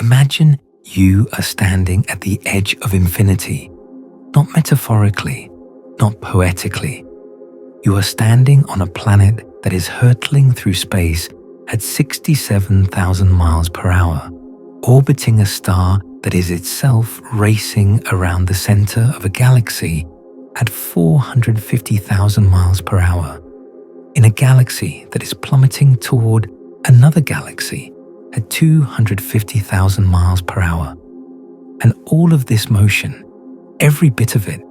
Imagine you are standing at the edge of infinity, not metaphorically, not poetically. You are standing on a planet that is hurtling through space at 67,000 miles per hour, orbiting a star that is itself racing around the center of a galaxy at 450,000 miles per hour, in a galaxy that is plummeting toward another galaxy at 250,000 miles per hour. And all of this motion, every bit of it,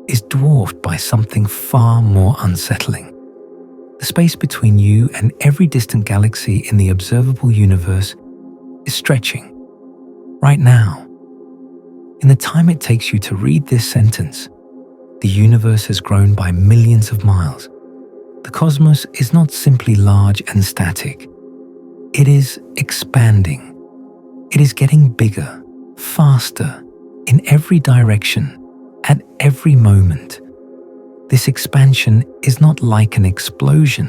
is dwarfed by something far more unsettling. The space between you and every distant galaxy in the observable universe is stretching. Right now, in the time it takes you to read this sentence, the universe has grown by millions of miles. The cosmos is not simply large and static. It is expanding. It is getting bigger, faster, in every direction, at every moment. This expansion is not like an explosion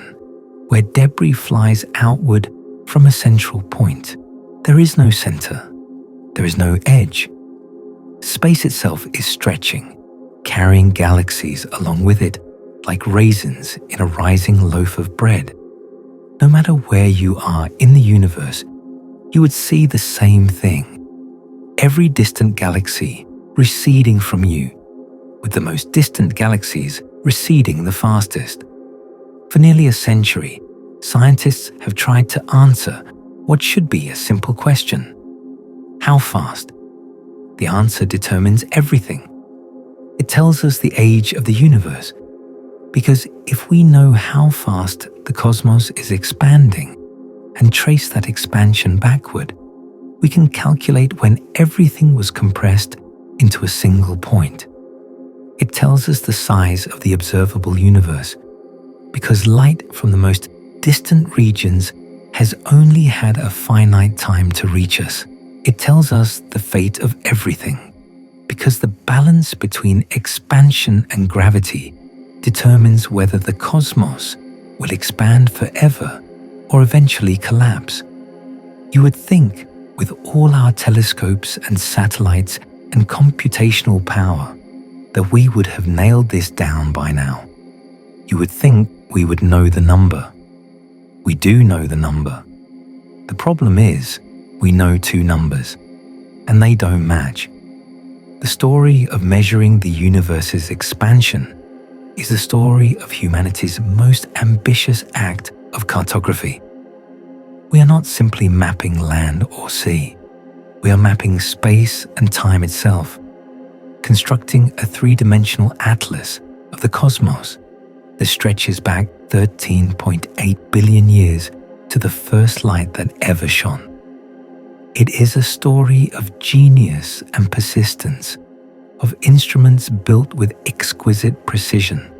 where debris flies outward from a central point. There is no center. There is no edge. Space itself is stretching, carrying galaxies along with it like raisins in a rising loaf of bread. No matter where you are in the universe, you would see the same thing. Every distant galaxy receding from you, with the most distant galaxies receding the fastest. For nearly a century, scientists have tried to answer what should be a simple question. How fast? The answer determines everything. It tells us the age of the universe, because if we know how fast the cosmos is expanding and trace that expansion backward, we can calculate when everything was compressed into a single point. It tells us the size of the observable universe, because light from the most distant regions has only had a finite time to reach us. It tells us the fate of everything, because the balance between expansion and gravity determines whether the cosmos will expand forever or eventually collapse. You would think, with all our telescopes and satellites and computational power, that we would have nailed this down by now. You would think we would know the number. We do know the number. The problem is, we know two numbers, and they don't match. The story of measuring the universe's expansion is the story of humanity's most ambitious act of cartography. We are not simply mapping land or sea. We are mapping space and time itself, constructing a three-dimensional atlas of the cosmos that stretches back 13.8 billion years to the first light that ever shone. It is a story of genius and persistence, of instruments built with exquisite precision,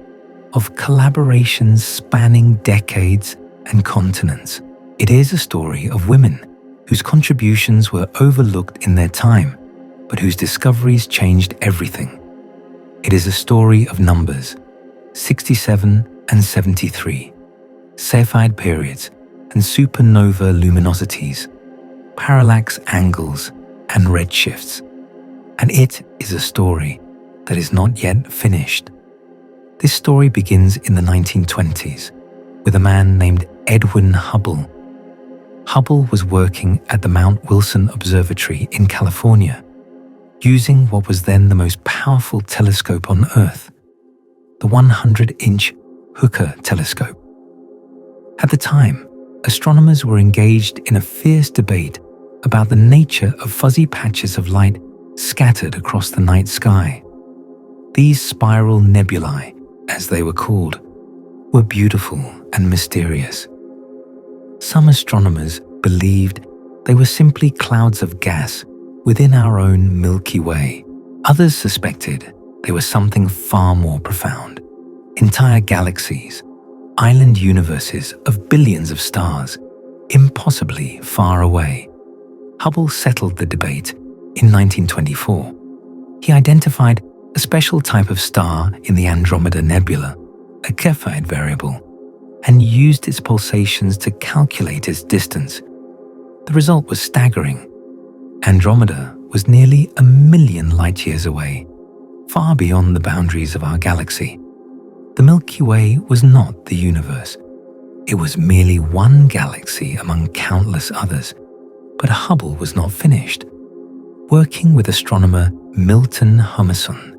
of collaborations spanning decades and continents. It is a story of women whose contributions were overlooked in their time, but whose discoveries changed everything. It is a story of numbers, 67 and 73, Cepheid periods and supernova luminosities, parallax angles and redshifts. And it is a story that is not yet finished. This story begins in the 1920s with a man named Edwin Hubble. Hubble was working at the Mount Wilson Observatory in California, using what was then the most powerful telescope on Earth, the 100-inch Hooker telescope. At the time, astronomers were engaged in a fierce debate about the nature of fuzzy patches of light scattered across the night sky. These spiral nebulae, as they were called, were beautiful and mysterious. Some astronomers believed they were simply clouds of gas within our own Milky Way. Others suspected they were something far more profound. Entire galaxies, island universes of billions of stars, impossibly far away. Hubble settled the debate in 1924. He identified a special type of star in the Andromeda Nebula, a Cepheid variable, and used its pulsations to calculate its distance. The result was staggering. Andromeda was nearly 1,000,000 light-years away, far beyond the boundaries of our galaxy. The Milky Way was not the universe. It was merely one galaxy among countless others, but Hubble was not finished. Working with astronomer Milton Humason,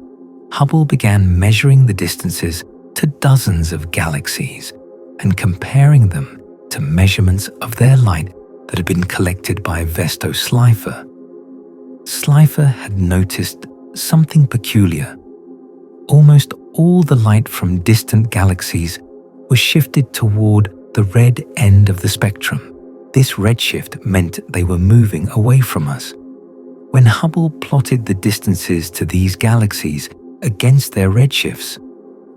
Hubble began measuring the distances to dozens of galaxies and comparing them to measurements of their light that had been collected by Vesto Slipher. Slipher had noticed something peculiar. Almost all the light from distant galaxies was shifted toward the red end of the spectrum. This redshift meant they were moving away from us. When Hubble plotted the distances to these galaxies against their redshifts,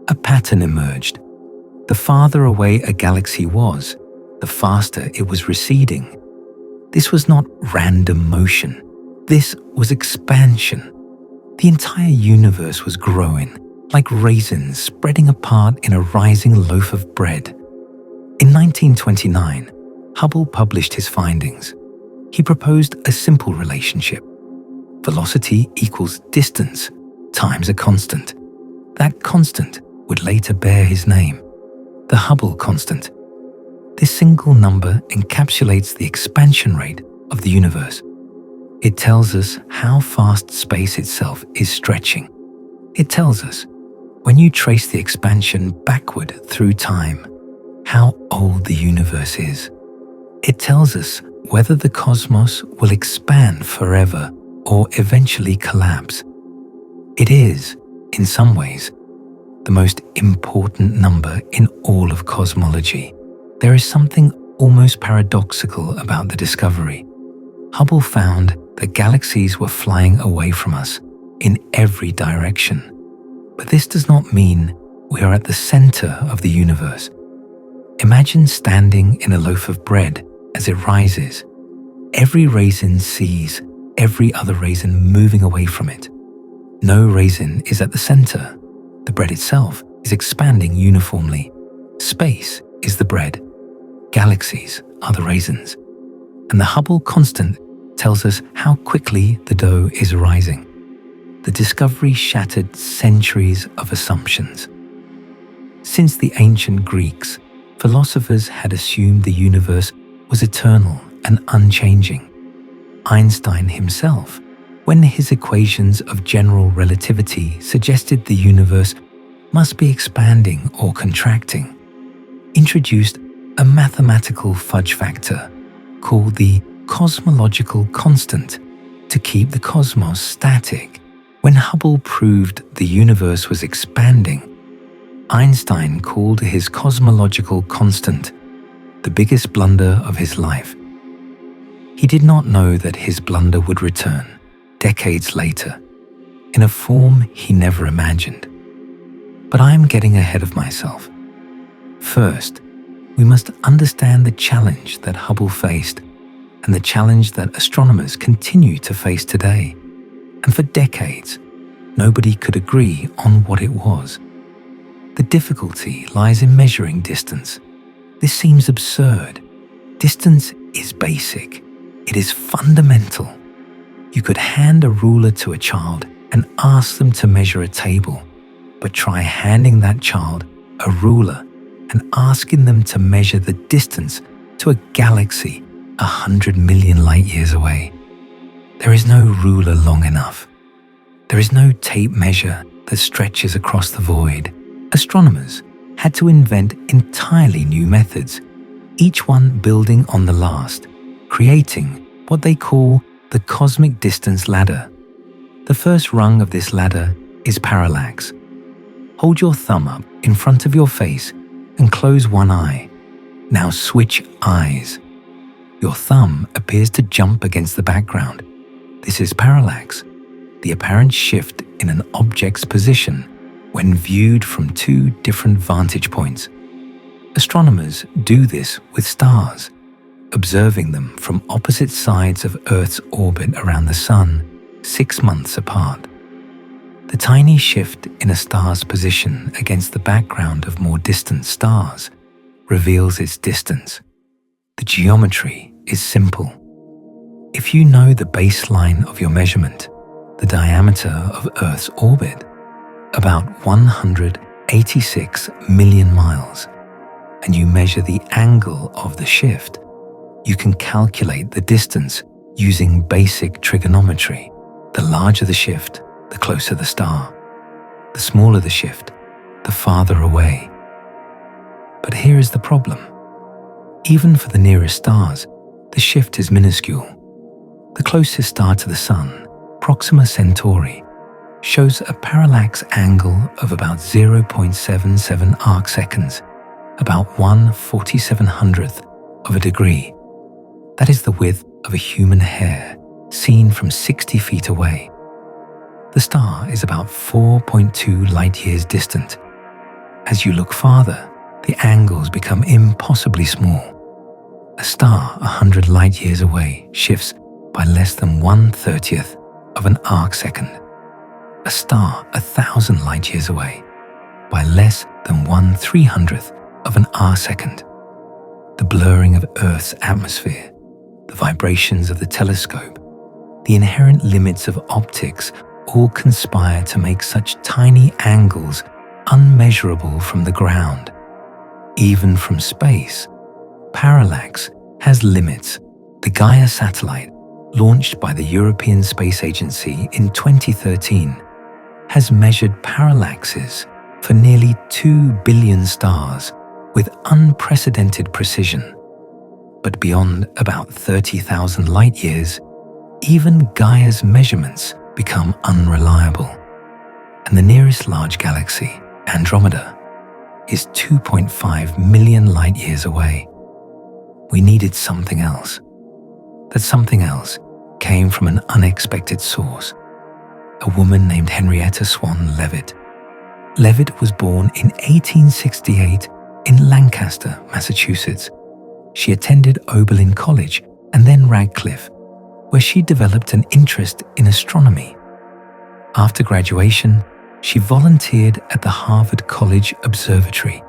a pattern emerged. The farther away a galaxy was, the faster it was receding. This was not random motion. This was expansion. The entire universe was growing, like raisins spreading apart in a rising loaf of bread. In 1929, Hubble published his findings. He proposed a simple relationship. Velocity equals distance times a constant. That constant would later bear his name, the Hubble constant. This single number encapsulates the expansion rate of the universe. It tells us how fast space itself is stretching. It tells us, when you trace the expansion backward through time, how old the universe is. It tells us whether the cosmos will expand forever or eventually collapse. It is, in some ways, the most important number in all of cosmology. There is something almost paradoxical about the discovery. Hubble found that galaxies were flying away from us in every direction. But this does not mean we are at the center of the universe. Imagine standing in a loaf of bread as it rises. Every raisin sees every other raisin moving away from it. No raisin is at the center. The bread itself is expanding uniformly. Space is the bread. Galaxies are the raisins. And the Hubble constant tells us how quickly the dough is rising. The discovery shattered centuries of assumptions. Since the ancient Greeks, philosophers had assumed the universe was eternal and unchanging. Einstein himself, when his equations of general relativity suggested the universe must be expanding or contracting, introduced a mathematical fudge factor called the cosmological constant to keep the cosmos static. When Hubble proved the universe was expanding, Einstein called his cosmological constant the biggest blunder of his life. He did not know that his blunder would return decades later in a form he never imagined. But I am getting ahead of myself. First, we must understand the challenge that Hubble faced and the challenge that astronomers continue to face today. And for decades, nobody could agree on what it was. The difficulty lies in measuring distance. This seems absurd. Distance is basic. It is fundamental. You could hand a ruler to a child and ask them to measure a table, but try handing that child a ruler and asking them to measure the distance to a galaxy 100 million light-years away. There is no ruler long enough. There is no tape measure that stretches across the void. Astronomers had to invent entirely new methods, each one building on the last, creating what they call the cosmic distance ladder. The first rung of this ladder is parallax. Hold your thumb up in front of your face and close one eye. Now switch eyes. Your thumb appears to jump against the background. This is parallax, the apparent shift in an object's position when viewed from two different vantage points. Astronomers do this with stars, observing them from opposite sides of Earth's orbit around the Sun 6 months apart. The tiny shift in a star's position against the background of more distant stars reveals its distance. The geometry is simple. If you know the baseline of your measurement, the diameter of Earth's orbit, about 186 million miles, and you measure the angle of the shift, you can calculate the distance using basic trigonometry. The larger the shift, the closer the star. The smaller the shift, the farther away. But here is the problem. Even for the nearest stars, the shift is minuscule. The closest star to the Sun, Proxima Centauri, shows a parallax angle of about 0.77 arcseconds, about 1/4700th of a degree. That is the width of a human hair seen from 60 feet away. The star is about 4.2 light-years distant. As you look farther, the angles become impossibly small. A star 100 light-years away shifts by less than 1/30th of an arcsecond. A star 1,000 light-years away by less than 1/300th of an arsecond. The blurring of Earth's atmosphere, the vibrations of the telescope, the inherent limits of optics all conspire to make such tiny angles unmeasurable from the ground. Even from space, parallax has limits. The Gaia satellite, launched by the European Space Agency in 2013, has measured parallaxes for nearly 2 billion stars with unprecedented precision. But beyond about 30,000 light-years, even Gaia's measurements become unreliable. And the nearest large galaxy, Andromeda, is 2.5 million light-years away. We needed something else. That something else came from an unexpected source, a woman named Henrietta Leavitt. Leavitt was born in 1868 in Lancaster, Massachusetts. She attended Oberlin College and then Radcliffe, where she developed an interest in astronomy. After graduation, she volunteered at the Harvard College Observatory,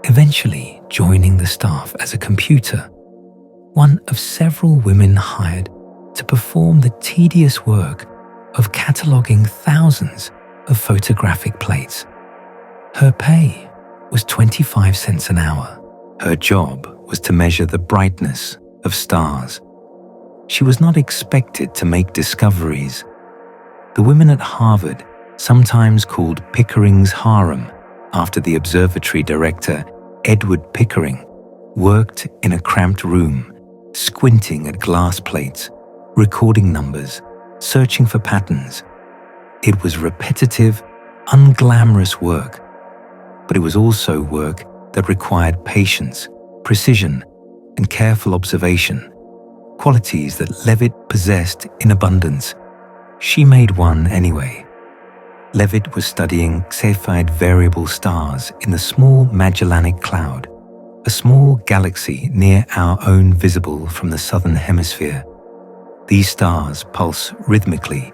eventually joining the staff as a computer, one of several women hired to perform the tedious work of cataloging thousands of photographic plates. Her pay was 25 cents an hour. Her job was to measure the brightness of stars. She was not expected to make discoveries. The women at Harvard, sometimes called Pickering's harem, after the observatory director Edward Pickering, worked in a cramped room, squinting at glass plates, recording numbers, searching for patterns. It was repetitive, unglamorous work, but it was also work that required patience, precision, and careful observation, qualities that Leavitt possessed in abundance. She made one anyway. Leavitt was studying Cepheid variable stars in the small Magellanic Cloud, a small galaxy near our own visible from the southern hemisphere. These stars pulse rhythmically,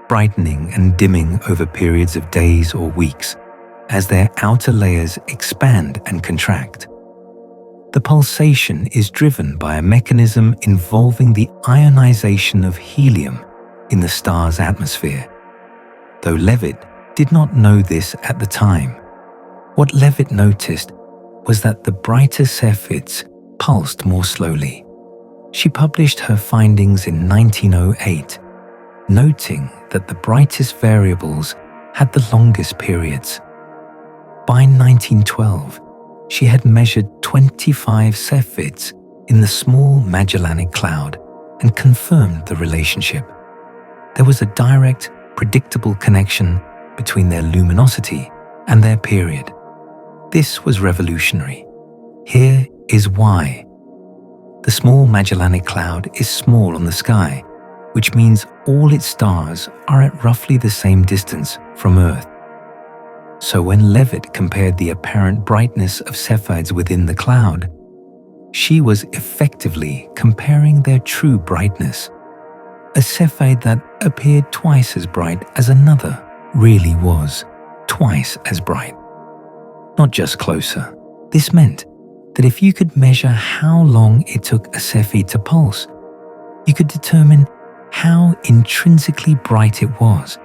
brightening and dimming over periods of days or weeks as their outer layers expand and contract. The pulsation is driven by a mechanism involving the ionization of helium in the star's atmosphere. Though Leavitt did not know this at the time, what Leavitt noticed was that the brighter Cepheids pulsed more slowly. She published her findings in 1908, noting that the brightest variables had the longest periods. By 1912, she had measured 25 Cepheids in the small Magellanic Cloud and confirmed the relationship. There was a direct, predictable connection between their luminosity and their period. This was revolutionary. Here is why. The small Magellanic Cloud is small on the sky, which means all its stars are at roughly the same distance from Earth. So when Leavitt compared the apparent brightness of Cepheids within the cloud, she was effectively comparing their true brightness. A Cepheid that appeared twice as bright as another really was twice as bright. Not just closer. This meant that if you could measure how long it took a Cepheid to pulse, you could determine how intrinsically bright it was.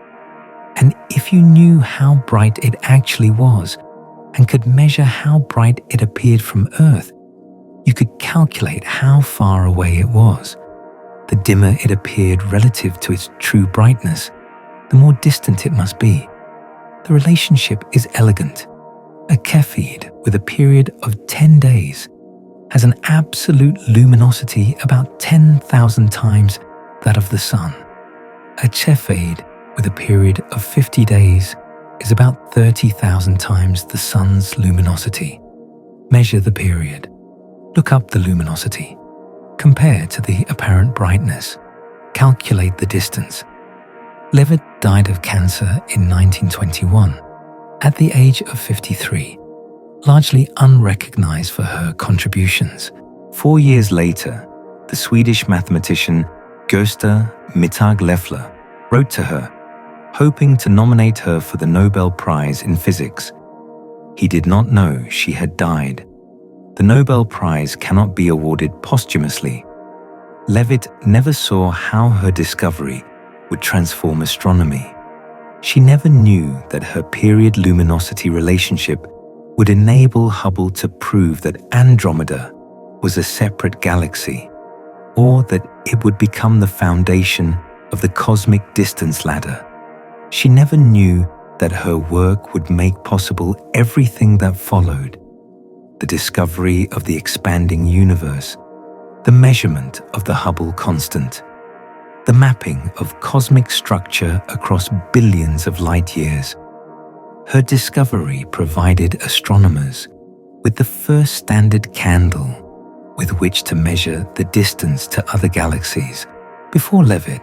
And if you knew how bright it actually was and could measure how bright it appeared from Earth, you could calculate how far away it was. The dimmer it appeared relative to its true brightness, the more distant it must be. The relationship is elegant. A Cepheid with a period of 10 days has an absolute luminosity about 10,000 times that of the Sun. A Cepheid with a period of 50 days is about 30,000 times the Sun's luminosity. Measure the period. Look up the luminosity. Compare to the apparent brightness. Calculate the distance. Leavitt died of cancer in 1921 at the age of 53, largely unrecognized for her contributions. 4 years later, the Swedish mathematician Gösta Mittag-Leffler wrote to her, hoping to nominate her for the Nobel Prize in Physics. He did not know she had died. The Nobel Prize cannot be awarded posthumously. Leavitt never saw how her discovery would transform astronomy. She never knew that her period luminosity relationship would enable Hubble to prove that Andromeda was a separate galaxy, or that it would become the foundation of the cosmic distance ladder. She never knew that her work would make possible everything that followed: the discovery of the expanding universe, the measurement of the Hubble constant, the mapping of cosmic structure across billions of light years. Her discovery provided astronomers with the first standard candle with which to measure the distance to other galaxies. Before Leavitt,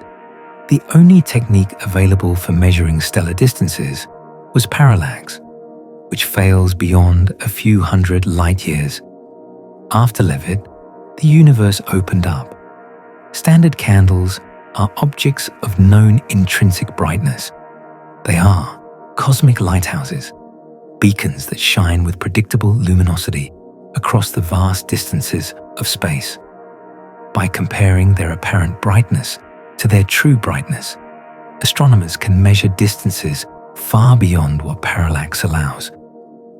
the only technique available for measuring stellar distances was parallax, which fails beyond a few hundred light years. After Leavitt, the universe opened up. Standard candles are objects of known intrinsic brightness. They are cosmic lighthouses, beacons that shine with predictable luminosity across the vast distances of space. By comparing their apparent brightness to their true brightness, astronomers can measure distances far beyond what parallax allows.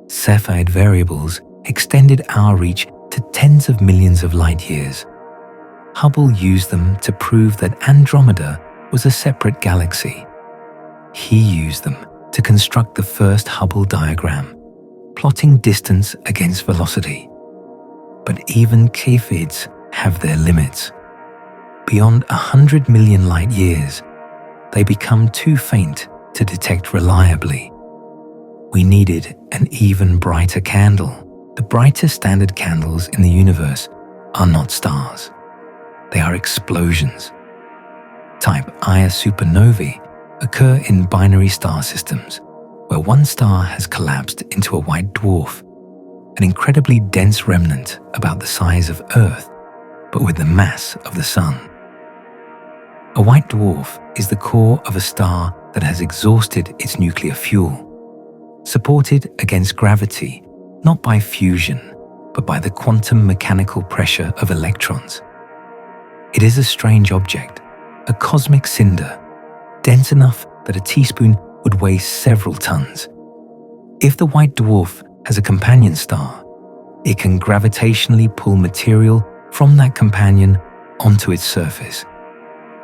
Cepheid variables extended our reach to tens of millions of light years. Hubble used them to prove that Andromeda was a separate galaxy. He used them to construct the first Hubble diagram, plotting distance against velocity. But even Cepheids have their limits. Beyond 100 million light years, they become too faint to detect reliably. We needed an even brighter candle. The brightest standard candles in the universe are not stars. They are explosions. Type Ia supernovae occur in binary star systems, where one star has collapsed into a white dwarf, an incredibly dense remnant about the size of Earth, but with the mass of the Sun. A white dwarf is the core of a star that has exhausted its nuclear fuel, supported against gravity not by fusion, but by the quantum mechanical pressure of electrons. It is a strange object, a cosmic cinder, dense enough that a teaspoon would weigh several tons. If the white dwarf has a companion star, it can gravitationally pull material from that companion onto its surface.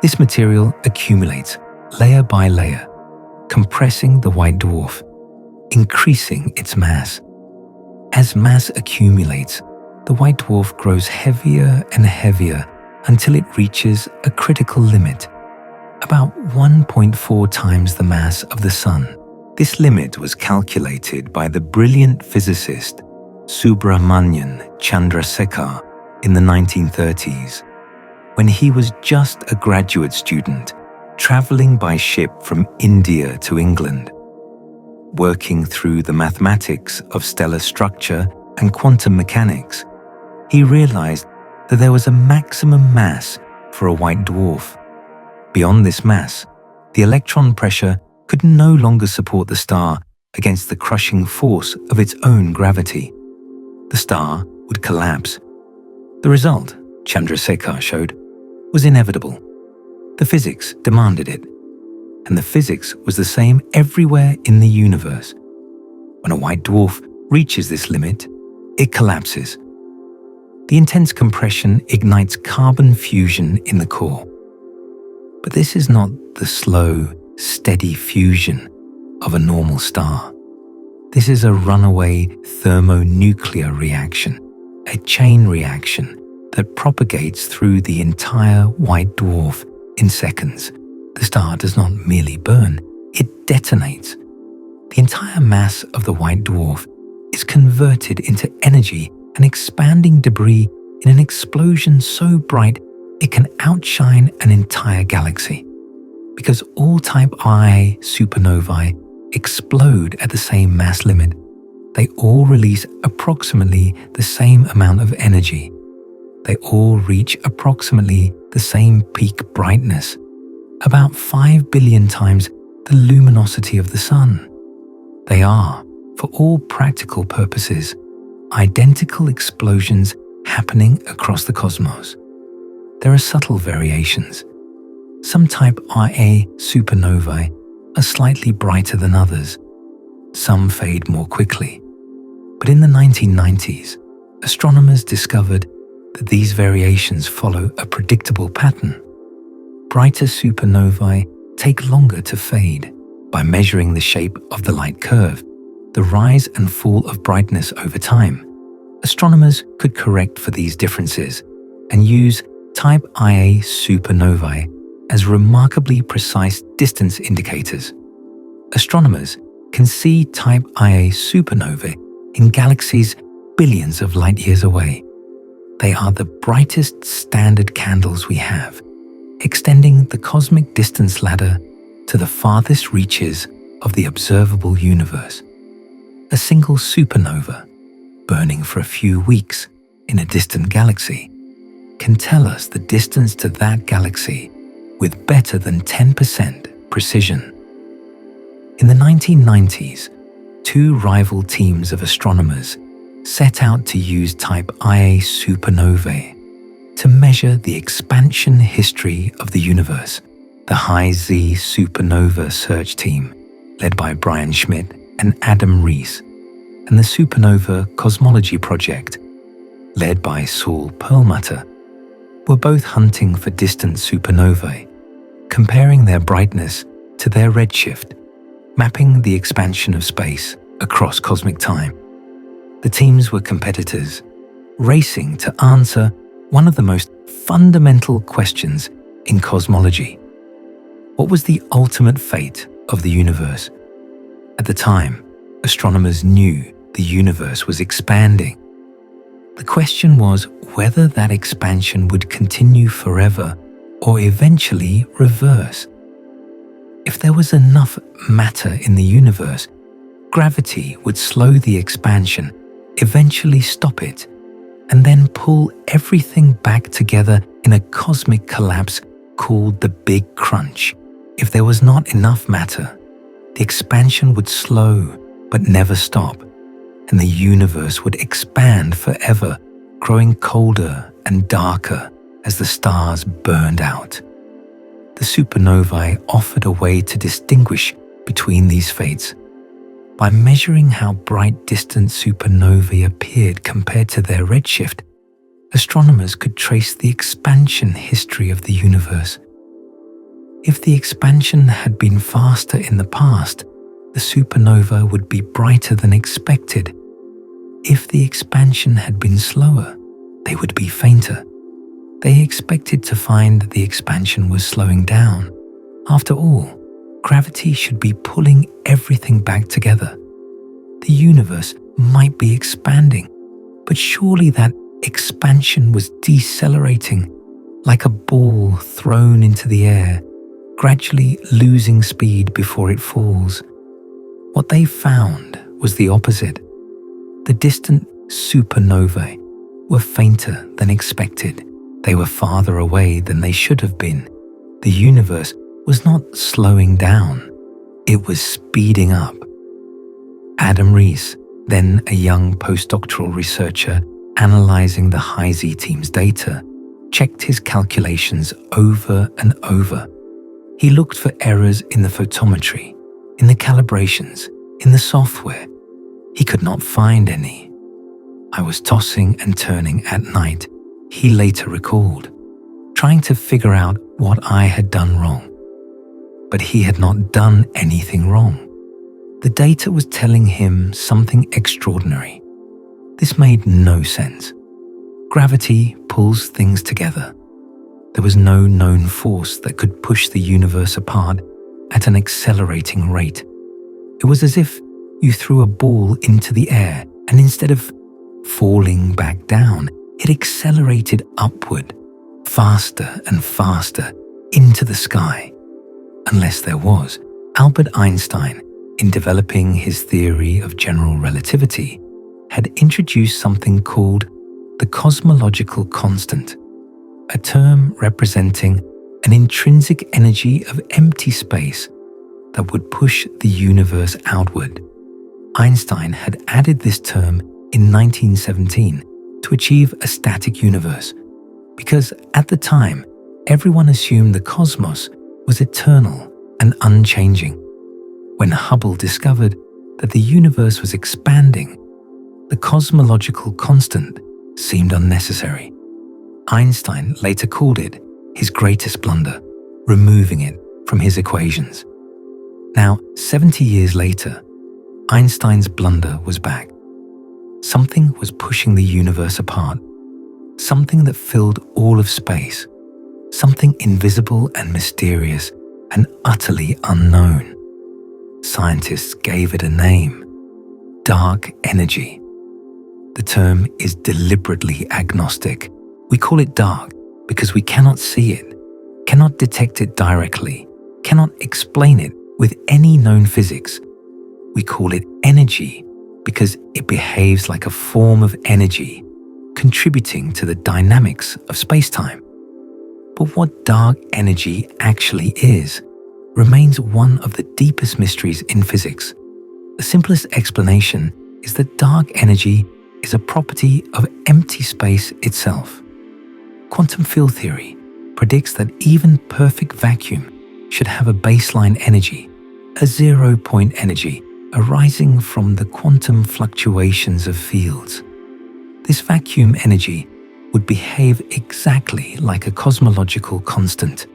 This material accumulates layer by layer, compressing the white dwarf, increasing its mass. As mass accumulates, the white dwarf grows heavier and heavier until it reaches a critical limit, about 1.4 times the mass of the Sun. This limit was calculated by the brilliant physicist Subrahmanyan Chandrasekhar in the 1930s, when he was just a graduate student traveling by ship from India to England. Working through the mathematics of stellar structure and quantum mechanics, he realized that there was a maximum mass for a white dwarf. Beyond this mass, the electron pressure could no longer support the star against the crushing force of its own gravity. The star would collapse. The result, Chandrasekhar showed, was inevitable. The physics demanded it. And the physics was the same everywhere in the universe. When a white dwarf reaches this limit, it collapses. The intense compression ignites carbon fusion in the core. But this is not the slow, steady fusion of a normal star. This is a runaway thermonuclear reaction, a chain reaction that propagates through the entire white dwarf in seconds. The star does not merely burn, it detonates. The entire mass of the white dwarf is converted into energy and expanding debris in an explosion so bright it can outshine an entire galaxy. Because all type Ia supernovae explode at the same mass limit, they all release approximately the same amount of energy. They all reach approximately the same peak brightness, about 5 billion times the luminosity of the Sun. They are, for all practical purposes, identical explosions happening across the cosmos. There are subtle variations. Some type Ia supernovae are slightly brighter than others. Some fade more quickly. But in the 1990s, astronomers discovered that these variations follow a predictable pattern. Brighter supernovae take longer to fade. By measuring the shape of the light curve, the rise and fall of brightness over time, astronomers could correct for these differences and use type Ia supernovae as remarkably precise distance indicators. Astronomers can see type Ia supernovae in galaxies billions of light years away. They are the brightest standard candles we have, extending the cosmic distance ladder to the farthest reaches of the observable universe. A single supernova, burning for a few weeks in a distant galaxy, can tell us the distance to that galaxy with better than 10% precision. In the 1990s, two rival teams of astronomers set out to use type Ia supernovae to measure the expansion history of the universe. The High-Z Supernova Search Team, led by Brian Schmidt and Adam Riess, and the Supernova Cosmology Project, led by Saul Perlmutter, were both hunting for distant supernovae, comparing their brightness to their redshift, mapping the expansion of space across cosmic time. The teams were competitors, racing to answer one of the most fundamental questions in cosmology. What was the ultimate fate of the universe? At the time, astronomers knew the universe was expanding. The question was whether that expansion would continue forever or eventually reverse. If there was enough matter in the universe, gravity would slow the expansion, eventually stop it, and then pull everything back together in a cosmic collapse called the Big Crunch. If there was not enough matter, the expansion would slow but never stop, and the universe would expand forever, growing colder and darker as the stars burned out. The supernovae offered a way to distinguish between these fates. By measuring how bright distant supernovae appeared compared to their redshift, astronomers could trace the expansion history of the universe. If the expansion had been faster in the past, the supernova would be brighter than expected. If the expansion had been slower, they would be fainter. They expected to find the expansion was slowing down. After all, gravity should be pulling everything back together. The universe might be expanding, but surely that expansion was decelerating, like a ball thrown into the air, gradually losing speed before it falls. What they found was the opposite. The distant supernovae were fainter than expected. They were farther away than they should have been. The universe was not slowing down, it was speeding up. Adam Riess, then a young postdoctoral researcher analyzing the High-Z team's data, checked his calculations over and over. He looked for errors in the photometry, in the calibrations, in the software. He could not find any. I was tossing and turning at night, he later recalled, trying to figure out what I had done wrong. But he had not done anything wrong. The data was telling him something extraordinary. This made no sense. Gravity pulls things together. There was no known force that could push the universe apart at an accelerating rate. It was as if you threw a ball into the air and instead of falling back down, it accelerated upward, faster and faster into the sky. Unless there was, Albert Einstein, in developing his theory of general relativity, had introduced something called the cosmological constant, a term representing an intrinsic energy of empty space that would push the universe outward. Einstein had added this term in 1917 to achieve a static universe, because at the time, everyone assumed the cosmos was eternal and unchanging. When Hubble discovered that the universe was expanding, the cosmological constant seemed unnecessary. Einstein later called it his greatest blunder, removing it from his equations. Now, 70 years later, Einstein's blunder was back. Something was pushing the universe apart, something that filled all of space, something invisible and mysterious and utterly unknown. Scientists gave it a name: dark energy. The term is deliberately agnostic. We call it dark because we cannot see it, cannot detect it directly, cannot explain it with any known physics. We call it energy because it behaves like a form of energy, contributing to the dynamics of space-time. But what dark energy actually is remains one of the deepest mysteries in physics. The simplest explanation is that dark energy is a property of empty space itself. Quantum field theory predicts that even perfect vacuum should have a baseline energy, a zero-point energy arising from the quantum fluctuations of fields. This vacuum energy would behave exactly like a cosmological constant,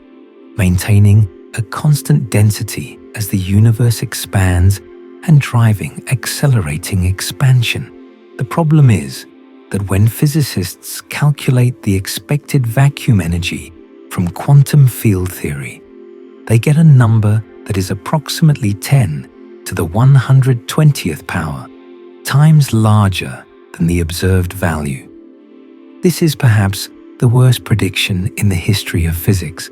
maintaining a constant density as the universe expands and driving accelerating expansion. The problem is that when physicists calculate the expected vacuum energy from quantum field theory, they get a number that is approximately 10 to the 120th power, times larger than the observed value. This is perhaps the worst prediction in the history of physics,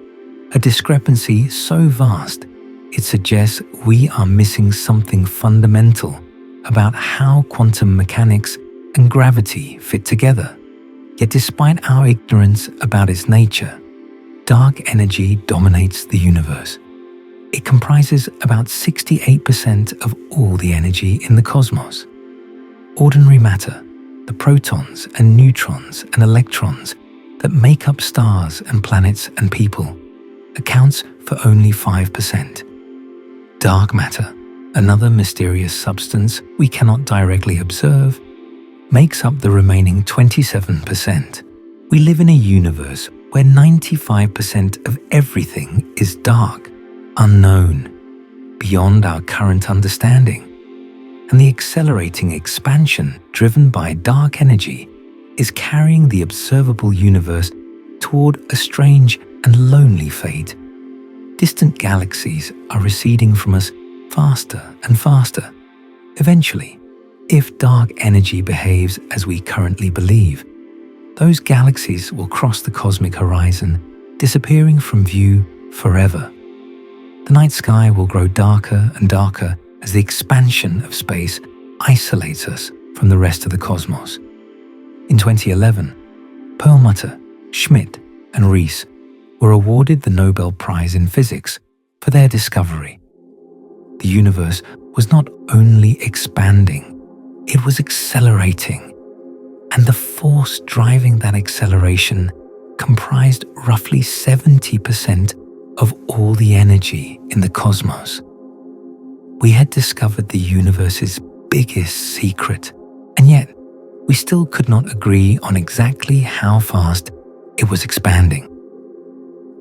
a discrepancy so vast it suggests we are missing something fundamental about how quantum mechanics and gravity fit together. Yet despite our ignorance about its nature, dark energy dominates the universe. It comprises about 68% of all the energy in the cosmos. Ordinary matter, the protons and neutrons and electrons that make up stars and planets and people, accounts for only 5%. Dark matter, another mysterious substance we cannot directly observe, makes up the remaining 27%. We live in a universe where 95% of everything is dark, unknown, beyond our current understanding. And the accelerating expansion driven by dark energy is carrying the observable universe toward a strange and lonely fate. Distant galaxies are receding from us faster and faster. Eventually, if dark energy behaves as we currently believe, those galaxies will cross the cosmic horizon, disappearing from view forever. The night sky will grow darker and darker as the expansion of space isolates us from the rest of the cosmos. In 2011, Perlmutter, Schmidt, and Riess were awarded the Nobel Prize in Physics for their discovery. The universe was not only expanding, it was accelerating, and the force driving that acceleration comprised roughly 70% of all the energy in the cosmos. We had discovered the universe's biggest secret, and yet we still could not agree on exactly how fast it was expanding.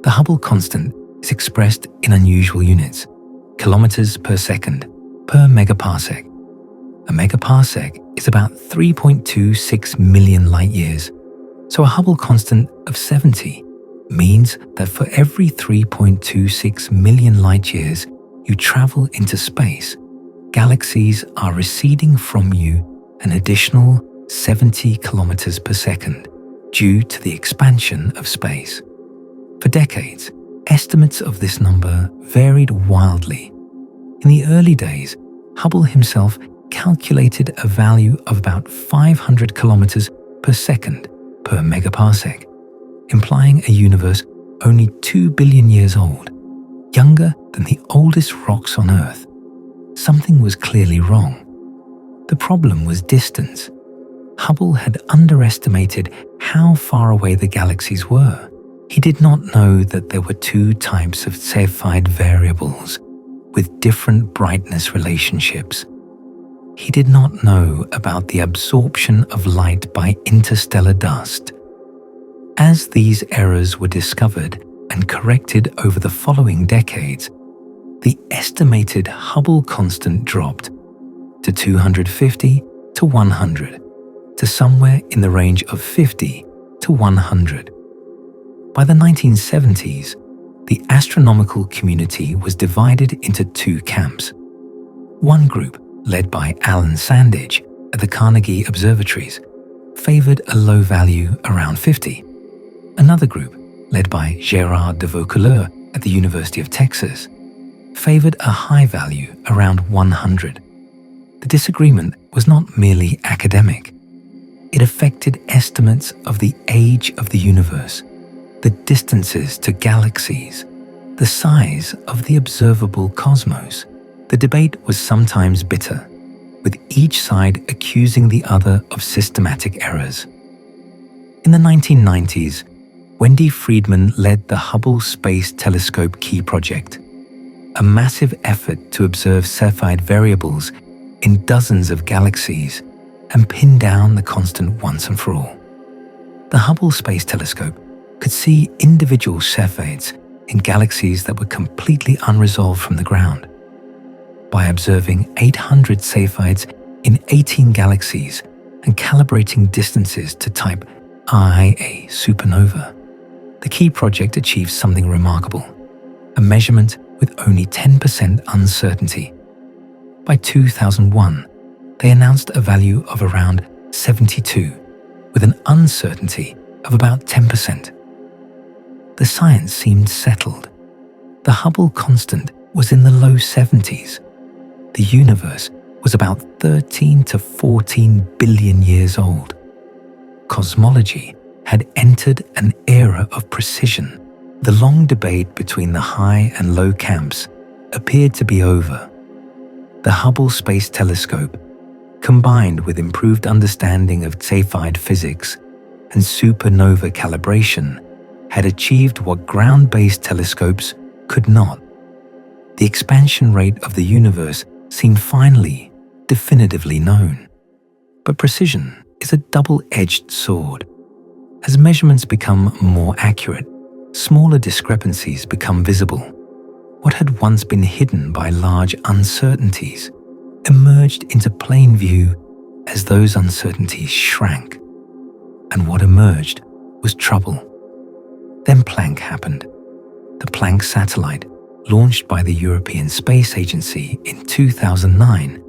The Hubble constant is expressed in unusual units, kilometers per second per megaparsec. A megaparsec is about 3.26 million light years, so a Hubble constant of 70 means that for every 3.26 million light years you travel into space, galaxies are receding from you an additional 70 kilometers per second due to the expansion of space. For decades, estimates of this number varied wildly. In the early days, Hubble himself calculated a value of about 500 kilometers per second per megaparsec, implying a universe only 2 billion years old, younger than the oldest rocks on Earth. Something was clearly wrong. The problem was distance. Hubble had underestimated how far away the galaxies were. He did not know that there were two types of Cepheid variables with different brightness relationships. He did not know about the absorption of light by interstellar dust. As these errors were discovered and corrected over the following decades, the estimated Hubble constant dropped to 250 to 100, to somewhere in the range of 50 to 100. By the 1970s, the astronomical community was divided into two camps. One group, led by Alan Sandage at the Carnegie Observatories, favored a low value around 50. Another group, led by Gérard de Vaucouleurs at the University of Texas, favored a high value around 100. The disagreement was not merely academic. It affected estimates of the age of the universe, the distances to galaxies, the size of the observable cosmos. The debate was sometimes bitter, with each side accusing the other of systematic errors. In the 1990s, Wendy Freedman led the Hubble Space Telescope Key Project, a massive effort to observe Cepheid variables in dozens of galaxies and pin down the constant once and for all. The Hubble Space Telescope could see individual Cepheids in galaxies that were completely unresolved from the ground. By observing 800 Cepheids in 18 galaxies and calibrating distances to type Ia supernova, the Key Project achieved something remarkable, a measurement with only 10% uncertainty. By 2001, they announced a value of around 72, with an uncertainty of about 10%. The science seemed settled. The Hubble constant was in the low 70s. The universe was about 13 to 14 billion years old. Cosmology had entered an era of precision. The long debate between the high and low camps appeared to be over. The Hubble Space Telescope, combined with improved understanding of Cepheid physics and supernova calibration, had achieved what ground-based telescopes could not. The expansion rate of the universe seemed finally, definitively known. But precision is a double-edged sword. As measurements become more accurate, smaller discrepancies become visible. What had once been hidden by large uncertainties emerged into plain view as those uncertainties shrank. And what emerged was trouble. Then Planck happened. The Planck satellite, launched by the European Space Agency in 2009,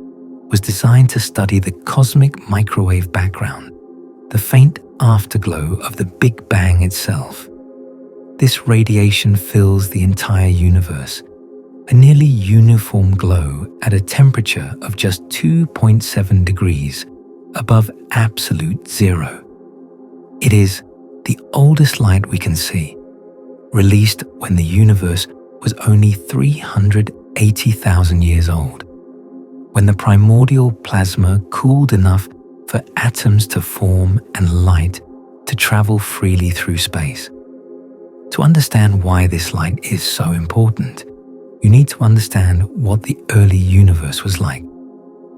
was designed to study the cosmic microwave background, the faint afterglow of the Big Bang itself. This radiation fills the entire universe, a nearly uniform glow at a temperature of just 2.7 degrees above absolute zero. It is the oldest light we can see, released when the universe was only 380,000 years old, when the primordial plasma cooled enough for atoms to form and light to travel freely through space. To understand why this light is so important, you need to understand what the early universe was like.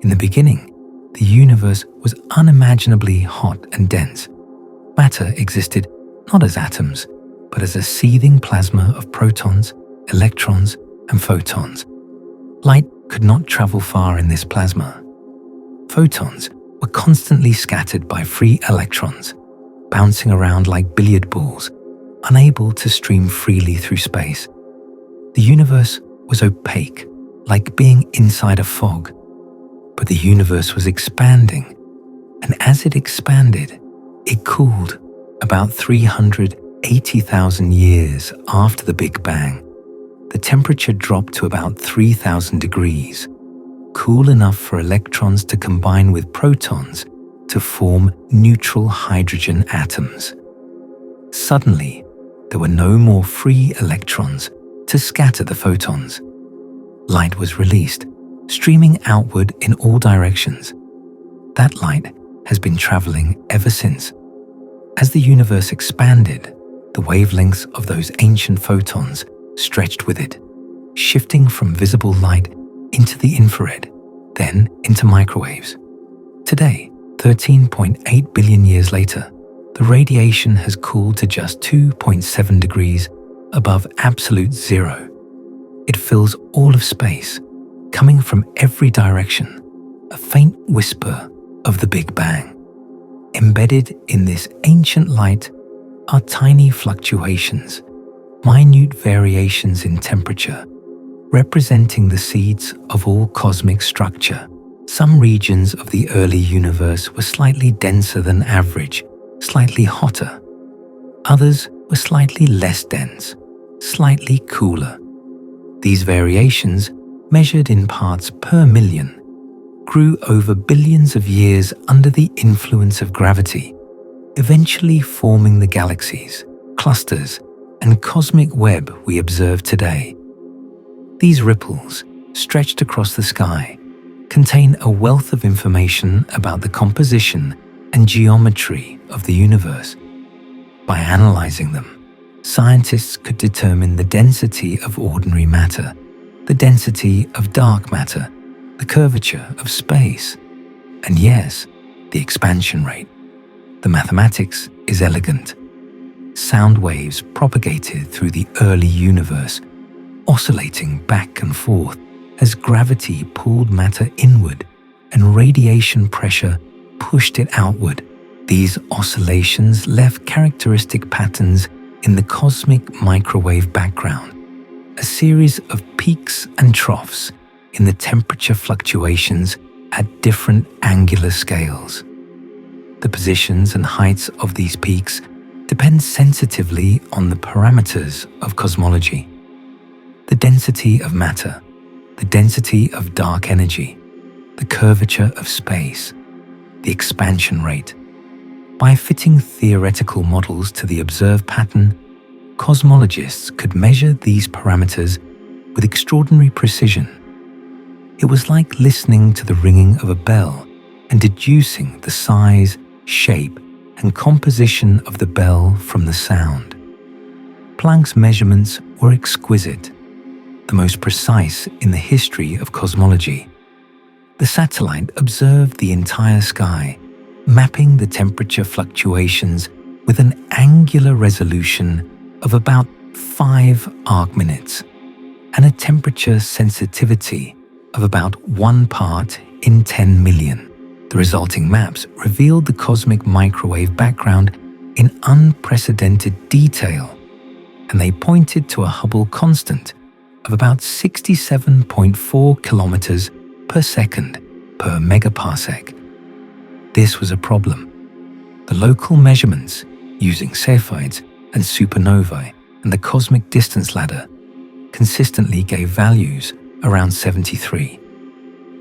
In the beginning, the universe was unimaginably hot and dense. Matter existed not as atoms, but as a seething plasma of protons, electrons, and photons. Light could not travel far in this plasma. Photons were constantly scattered by free electrons, bouncing around like billiard balls, unable to stream freely through space. The universe was opaque, like being inside a fog. But the universe was expanding, and as it expanded, it cooled. About 380,000 years after the Big Bang, the temperature dropped to about 3,000 degrees, cool enough for electrons to combine with protons to form neutral hydrogen atoms. Suddenly, there were no more free electrons to scatter the photons. Light was released, streaming outward in all directions. That light has been traveling ever since. As the universe expanded, the wavelengths of those ancient photons stretched with it, shifting from visible light into the infrared, then into microwaves. Today, 13.8 billion years later, the radiation has cooled to just 2.7 degrees above absolute zero. It fills all of space, coming from every direction, a faint whisper of the Big Bang. Embedded in this ancient light are tiny fluctuations, minute variations in temperature, representing the seeds of all cosmic structure. Some regions of the early universe were slightly denser than average, slightly hotter. Others were slightly less dense, slightly cooler. These variations, measured in parts per million, grew over billions of years under the influence of gravity, eventually forming the galaxies, clusters, and cosmic web we observe today. These ripples, stretched across the sky, contain a wealth of information about the composition and geometry of the universe. By analyzing them, scientists could determine the density of ordinary matter, the density of dark matter, the curvature of space, and yes, the expansion rate. The mathematics is elegant. Sound waves propagated through the early universe, oscillating back and forth as gravity pulled matter inward and radiation pressure pushed it outward. These oscillations left characteristic patterns in the cosmic microwave background, a series of peaks and troughs in the temperature fluctuations at different angular scales. The positions and heights of these peaks depend sensitively on the parameters of cosmology: the density of matter, the density of dark energy, the curvature of space, the expansion rate. By fitting theoretical models to the observed pattern, cosmologists could measure these parameters with extraordinary precision. It was like listening to the ringing of a bell and deducing the size, shape, and composition of the bell from the sound. Planck's measurements were exquisite, the most precise in the history of cosmology. The satellite observed the entire sky, mapping the temperature fluctuations with an angular resolution of about 5 arc-minutes and a temperature sensitivity of about 1 part in 10 million. The resulting maps revealed the cosmic microwave background in unprecedented detail, and they pointed to a Hubble constant of about 67.4 kilometers per second per megaparsec. This was a problem. The local measurements, using Cepheids and supernovae and the cosmic distance ladder, consistently gave values around 73.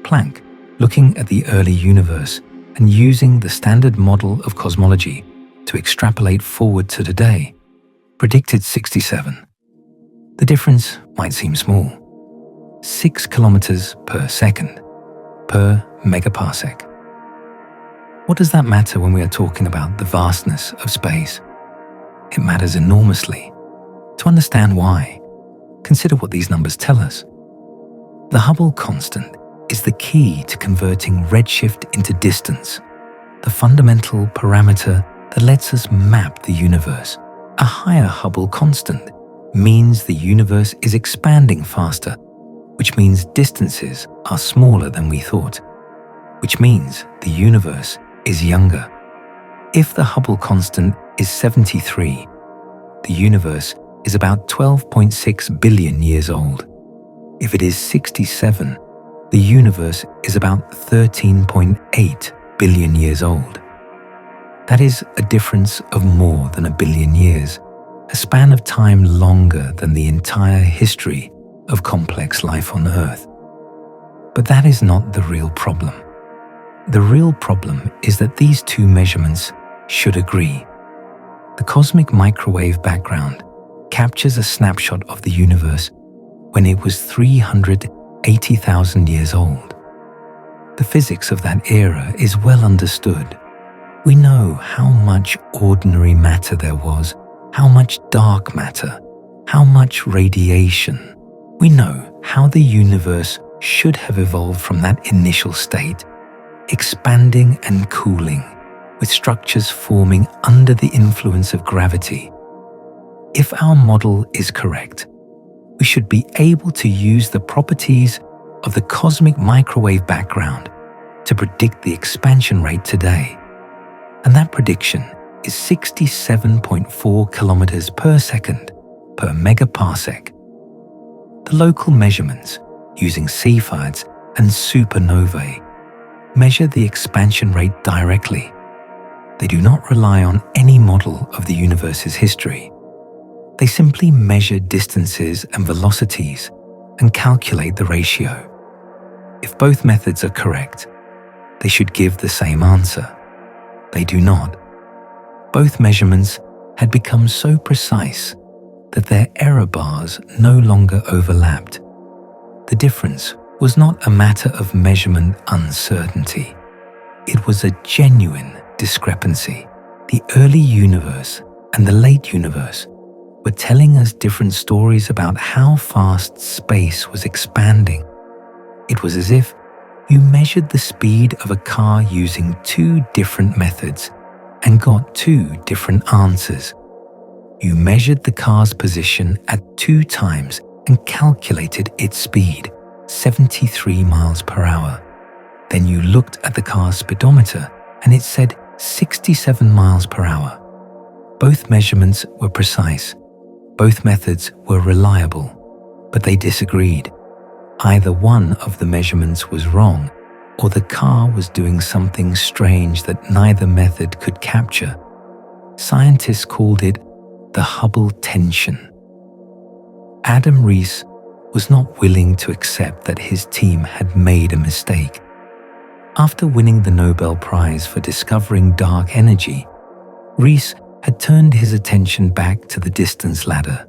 Planck, looking at the early universe and using the standard model of cosmology to extrapolate forward to today, predicted 67. The difference might seem small: 6 kilometers per second per megaparsec. What does that matter when we are talking about the vastness of space? It matters enormously. To understand why, consider what these numbers tell us. The Hubble constant is the key to converting redshift into distance, the fundamental parameter that lets us map the universe. A higher Hubble constant means the universe is expanding faster, which means distances are smaller than we thought, which means the universe is younger. If the Hubble constant is 73, the universe is about 12.6 billion years old. If it is 67, the universe is about 13.8 billion years old. That is a difference of more than 1 billion years, a span of time longer than the entire history of complex life on Earth. But that is not the real problem. The real problem is that these two measurements should agree. The cosmic microwave background captures a snapshot of the universe when it was 380,000 years old. The physics of that era is well understood. We know how much ordinary matter there was, how much dark matter, how much radiation. We know how the universe should have evolved from that initial state, expanding and cooling, with structures forming under the influence of gravity. If our model is correct, we should be able to use the properties of the cosmic microwave background to predict the expansion rate today. And that prediction is 67.4 kilometers per second per megaparsec. The local measurements using Cepheids and supernovae measure the expansion rate directly. They do not rely on any model of the universe's history. They simply measure distances and velocities and calculate the ratio. If both methods are correct, they should give the same answer. They do not. Both measurements had become so precise that their error bars no longer overlapped. The difference was not a matter of measurement uncertainty. It was a genuine discrepancy. The early universe and the late universe were telling us different stories about how fast space was expanding. It was as if you measured the speed of a car using two different methods and got two different answers. You measured the car's position at 2 times and calculated its speed, 73 miles per hour. Then you looked at the car's speedometer and it said 67 miles per hour. Both measurements were precise. Both methods were reliable, but they disagreed. Either one of the measurements was wrong, or the car was doing something strange that neither method could capture. Scientists called it the Hubble tension. Adam Riess was not willing to accept that his team had made a mistake. After winning the Nobel Prize for discovering dark energy, Riess had turned his attention back to the distance ladder,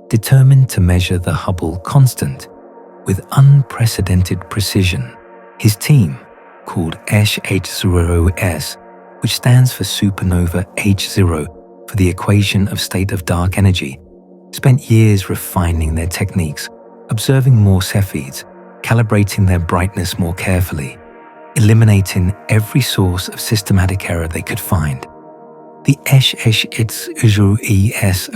determined to measure the Hubble constant with unprecedented precision. His team, called H0S, which stands for supernova H0 for the equation of state of dark energy, spent years refining their techniques, observing more Cepheids, calibrating their brightness more carefully, eliminating every source of systematic error they could find. The H0ES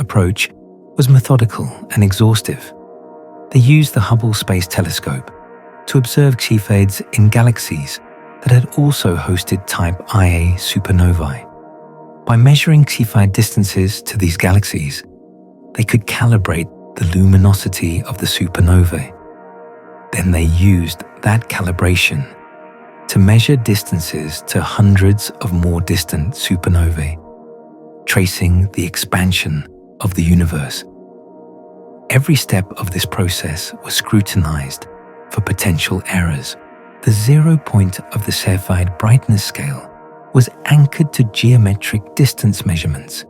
approach was methodical and exhaustive. They used the Hubble Space Telescope to observe Cepheids in galaxies that had also hosted type Ia supernovae. By measuring Cepheid distances to these galaxies, they could calibrate the luminosity of the supernovae. Then they used that calibration to measure distances to hundreds of more distant supernovae, tracing the expansion of the universe. Every step of this process was scrutinized for potential errors. The 0 point of the Cepheid brightness scale was anchored to geometric distance measurements,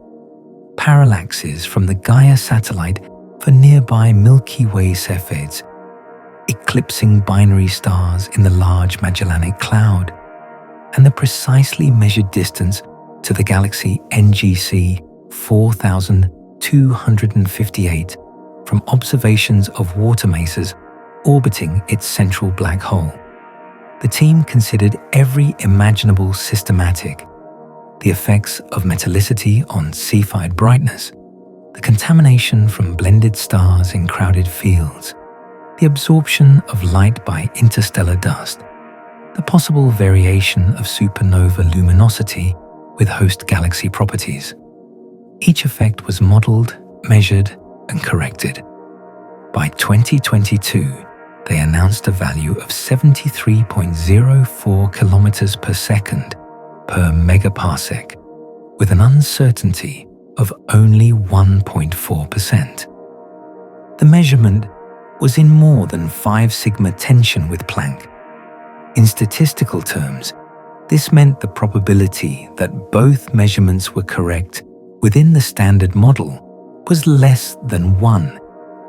parallaxes from the Gaia satellite for nearby Milky Way Cepheids, eclipsing binary stars in the Large Magellanic Cloud, and the precisely measured distance to the galaxy NGC 4000 258 from observations of water masers orbiting its central black hole. The team considered every imaginable systematic: the effects of metallicity on Cepheid brightness, the contamination from blended stars in crowded fields, the absorption of light by interstellar dust, the possible variation of supernova luminosity with host galaxy properties. Each effect was modeled, measured, and corrected. By 2022, they announced a value of 73.04 kilometers per second per megaparsec, with an uncertainty of only 1.4%. The measurement was in more than 5 sigma tension with Planck. In statistical terms, this meant the probability that both measurements were correct within the standard model was less than 1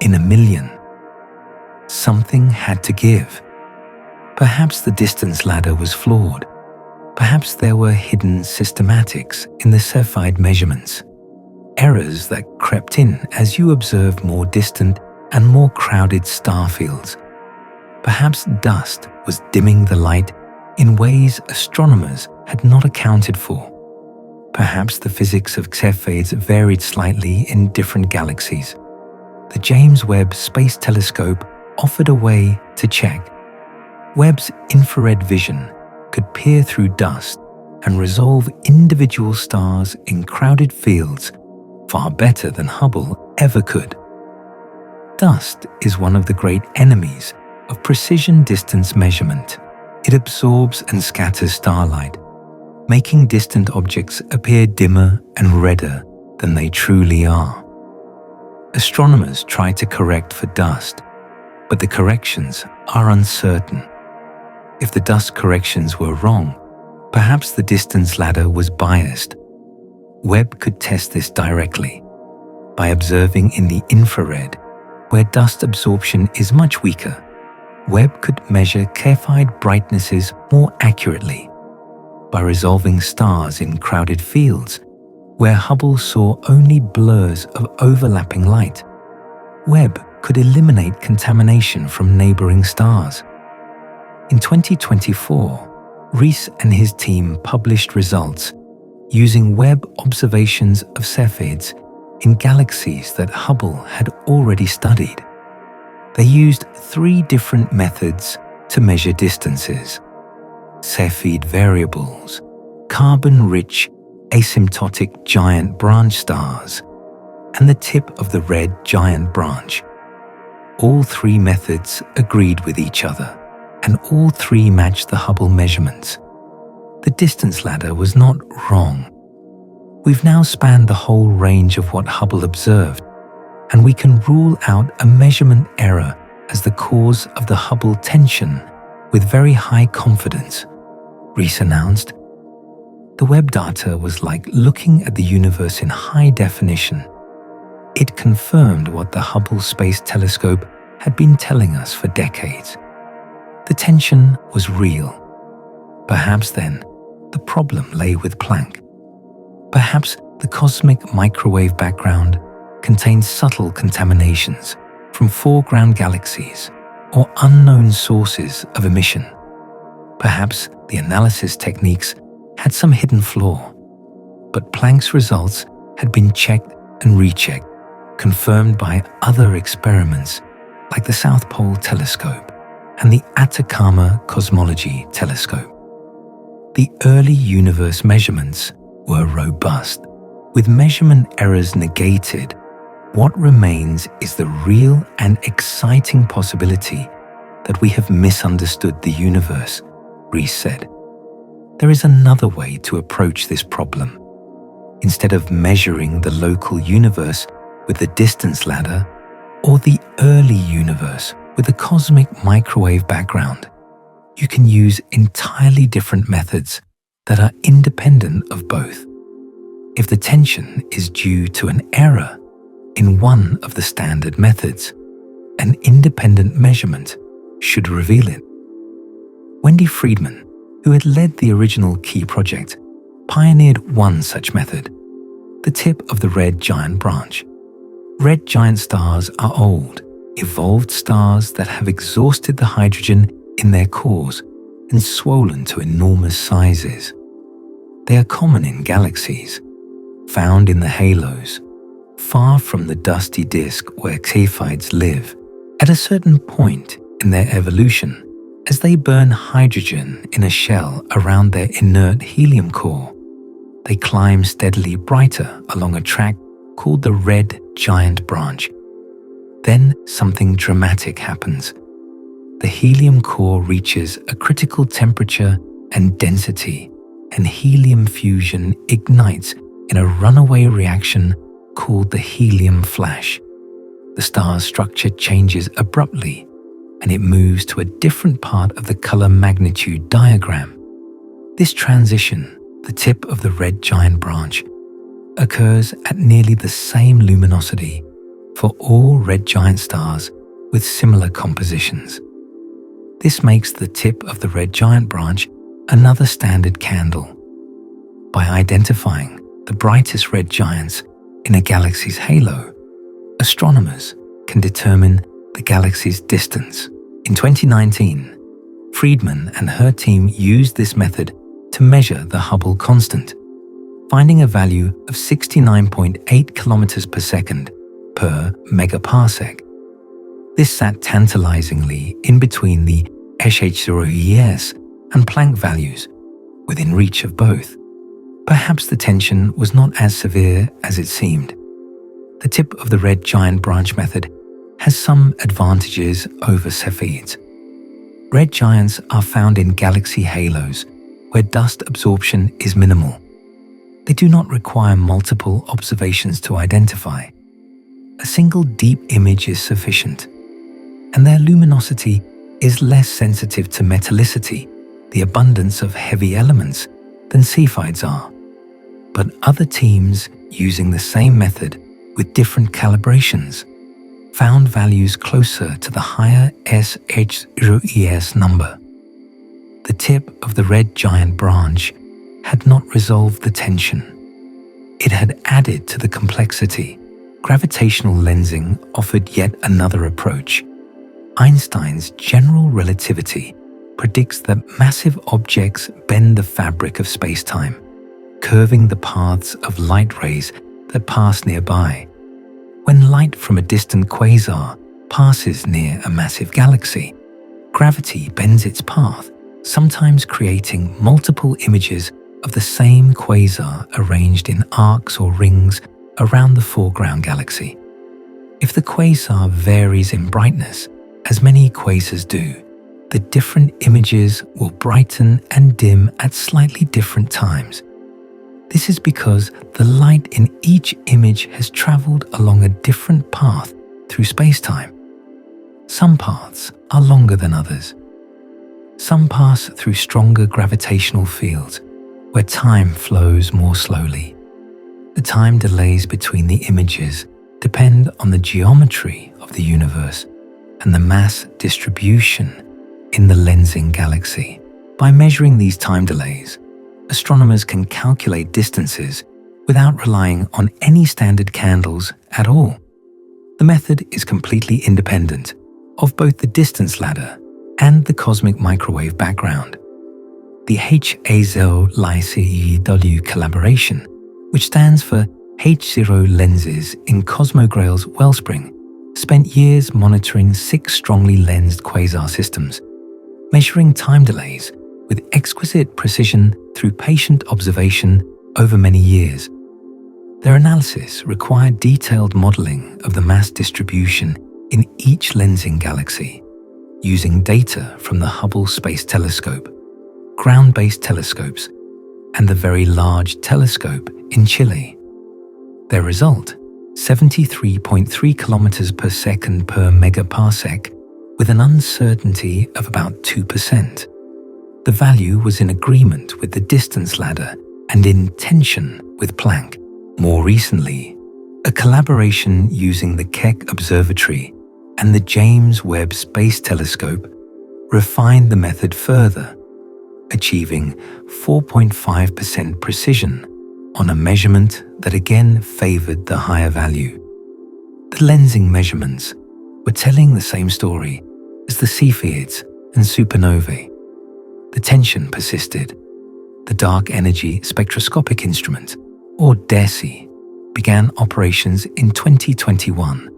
in a million. Something had to give. Perhaps the distance ladder was flawed. Perhaps there were hidden systematics in the Cepheid measurements, errors that crept in as you observed more distant and more crowded star fields. Perhaps dust was dimming the light in ways astronomers had not accounted for. Perhaps the physics of Cepheids varied slightly in different galaxies. The James Webb Space Telescope offered a way to check. Webb's infrared vision could peer through dust and resolve individual stars in crowded fields far better than Hubble ever could. Dust is one of the great enemies of precision distance measurement. It absorbs and scatters starlight, making distant objects appear dimmer and redder than they truly are. Astronomers try to correct for dust, but the corrections are uncertain. If the dust corrections were wrong, perhaps the distance ladder was biased. Webb could test this directly. By observing in the infrared, where dust absorption is much weaker, Webb could measure Cepheid brightnesses more accurately. By resolving stars in crowded fields, where Hubble saw only blurs of overlapping light, Webb could eliminate contamination from neighboring stars. In 2024, Riess and his team published results using Webb observations of Cepheids in galaxies that Hubble had already studied. They used 3 different methods to measure distances: Cepheid variables, carbon-rich asymptotic giant branch stars, and the tip of the red giant branch. All 3 methods agreed with each other, and all 3 matched the Hubble measurements. The distance ladder was not wrong. We've now spanned the whole range of what Hubble observed, and we can rule out a measurement error as the cause of the Hubble tension with very high confidence, Riess announced. The Webb data was like looking at the universe in high definition. It confirmed what the Hubble Space Telescope had been telling us for decades. The tension was real. Perhaps then, the problem lay with Planck. Perhaps the cosmic microwave background contained subtle contaminations from foreground galaxies or unknown sources of emission. Perhaps the analysis techniques had some hidden flaw, but Planck's results had been checked and rechecked, confirmed by other experiments like the South Pole Telescope and the Atacama Cosmology Telescope. The early universe measurements were robust. With measurement errors negated, what remains is the real and exciting possibility that we have misunderstood the universe, Riess said. There is another way to approach this problem. Instead of measuring the local universe with the distance ladder or the early universe with a cosmic microwave background, you can use entirely different methods that are independent of both. If the tension is due to an error in one of the standard methods, an independent measurement should reveal it. Wendy Freedman, who had led the original key project, pioneered one such method, the tip of the red giant branch. Red giant stars are old, evolved stars that have exhausted the hydrogen in their cores and swollen to enormous sizes. They are common in galaxies, found in the halos, far from the dusty disk where Cepheids live. At a certain point in their evolution, as they burn hydrogen in a shell around their inert helium core, they climb steadily brighter along a track called the red giant branch. Then something dramatic happens. The helium core reaches a critical temperature and density, and helium fusion ignites in a runaway reaction called the helium flash. The star's structure changes abruptly, and it moves to a different part of the color magnitude diagram. This transition, the tip of the red giant branch, occurs at nearly the same luminosity for all red giant stars with similar compositions. This makes the tip of the red giant branch another standard candle. By identifying the brightest red giants in a galaxy's halo, astronomers can determine the galaxy's distance. In 2019, Freedman and her team used this method to measure the Hubble constant, finding a value of 69.8 kilometers per second per megaparsec. This sat tantalizingly in between the Riess and Planck values, within reach of both. Perhaps the tension was not as severe as it seemed. The tip of the red giant branch method has some advantages over Cepheids. Red giants are found in galaxy halos where dust absorption is minimal. They do not require multiple observations to identify. A single deep image is sufficient, and their luminosity is less sensitive to metallicity, the abundance of heavy elements, than Cepheids are. But other teams using the same method with different calibrations found values closer to the higher Riess number. The tip of the red giant branch had not resolved the tension. It had added to the complexity. Gravitational lensing offered yet another approach. Einstein's general relativity predicts that massive objects bend the fabric of space-time, curving the paths of light rays that pass nearby. When light from a distant quasar passes near a massive galaxy, gravity bends its path, sometimes creating multiple images of the same quasar arranged in arcs or rings around the foreground galaxy. If the quasar varies in brightness, as many quasars do, the different images will brighten and dim at slightly different times. This is because the light in each image has traveled along a different path through space-time. Some paths are longer than others. Some pass through stronger gravitational fields, where time flows more slowly. The time delays between the images depend on the geometry of the universe and the mass distribution in the lensing galaxy. By measuring these time delays, astronomers can calculate distances without relying on any standard candles at all. The method is completely independent of both the distance ladder and the cosmic microwave background. The HAZEL-LICEW collaboration, which stands for H0 lenses in Cosmograil's wellspring, spent years monitoring 6 strongly lensed quasar systems, measuring time delays with exquisite precision through patient observation over many years. Their analysis required detailed modeling of the mass distribution in each lensing galaxy, using data from the Hubble Space Telescope, ground-based telescopes, and the Very Large Telescope in Chile. Their result, 73.3 kilometers per second per megaparsec, with an uncertainty of about 2%. The value was in agreement with the distance ladder and in tension with Planck. More recently, a collaboration using the Keck Observatory and the James Webb Space Telescope refined the method further, achieving 4.5% precision on a measurement that again favored the higher value. The lensing measurements were telling the same story as the Cepheids and supernovae. The tension persisted. The Dark Energy Spectroscopic Instrument, or DESI, began operations in 2021,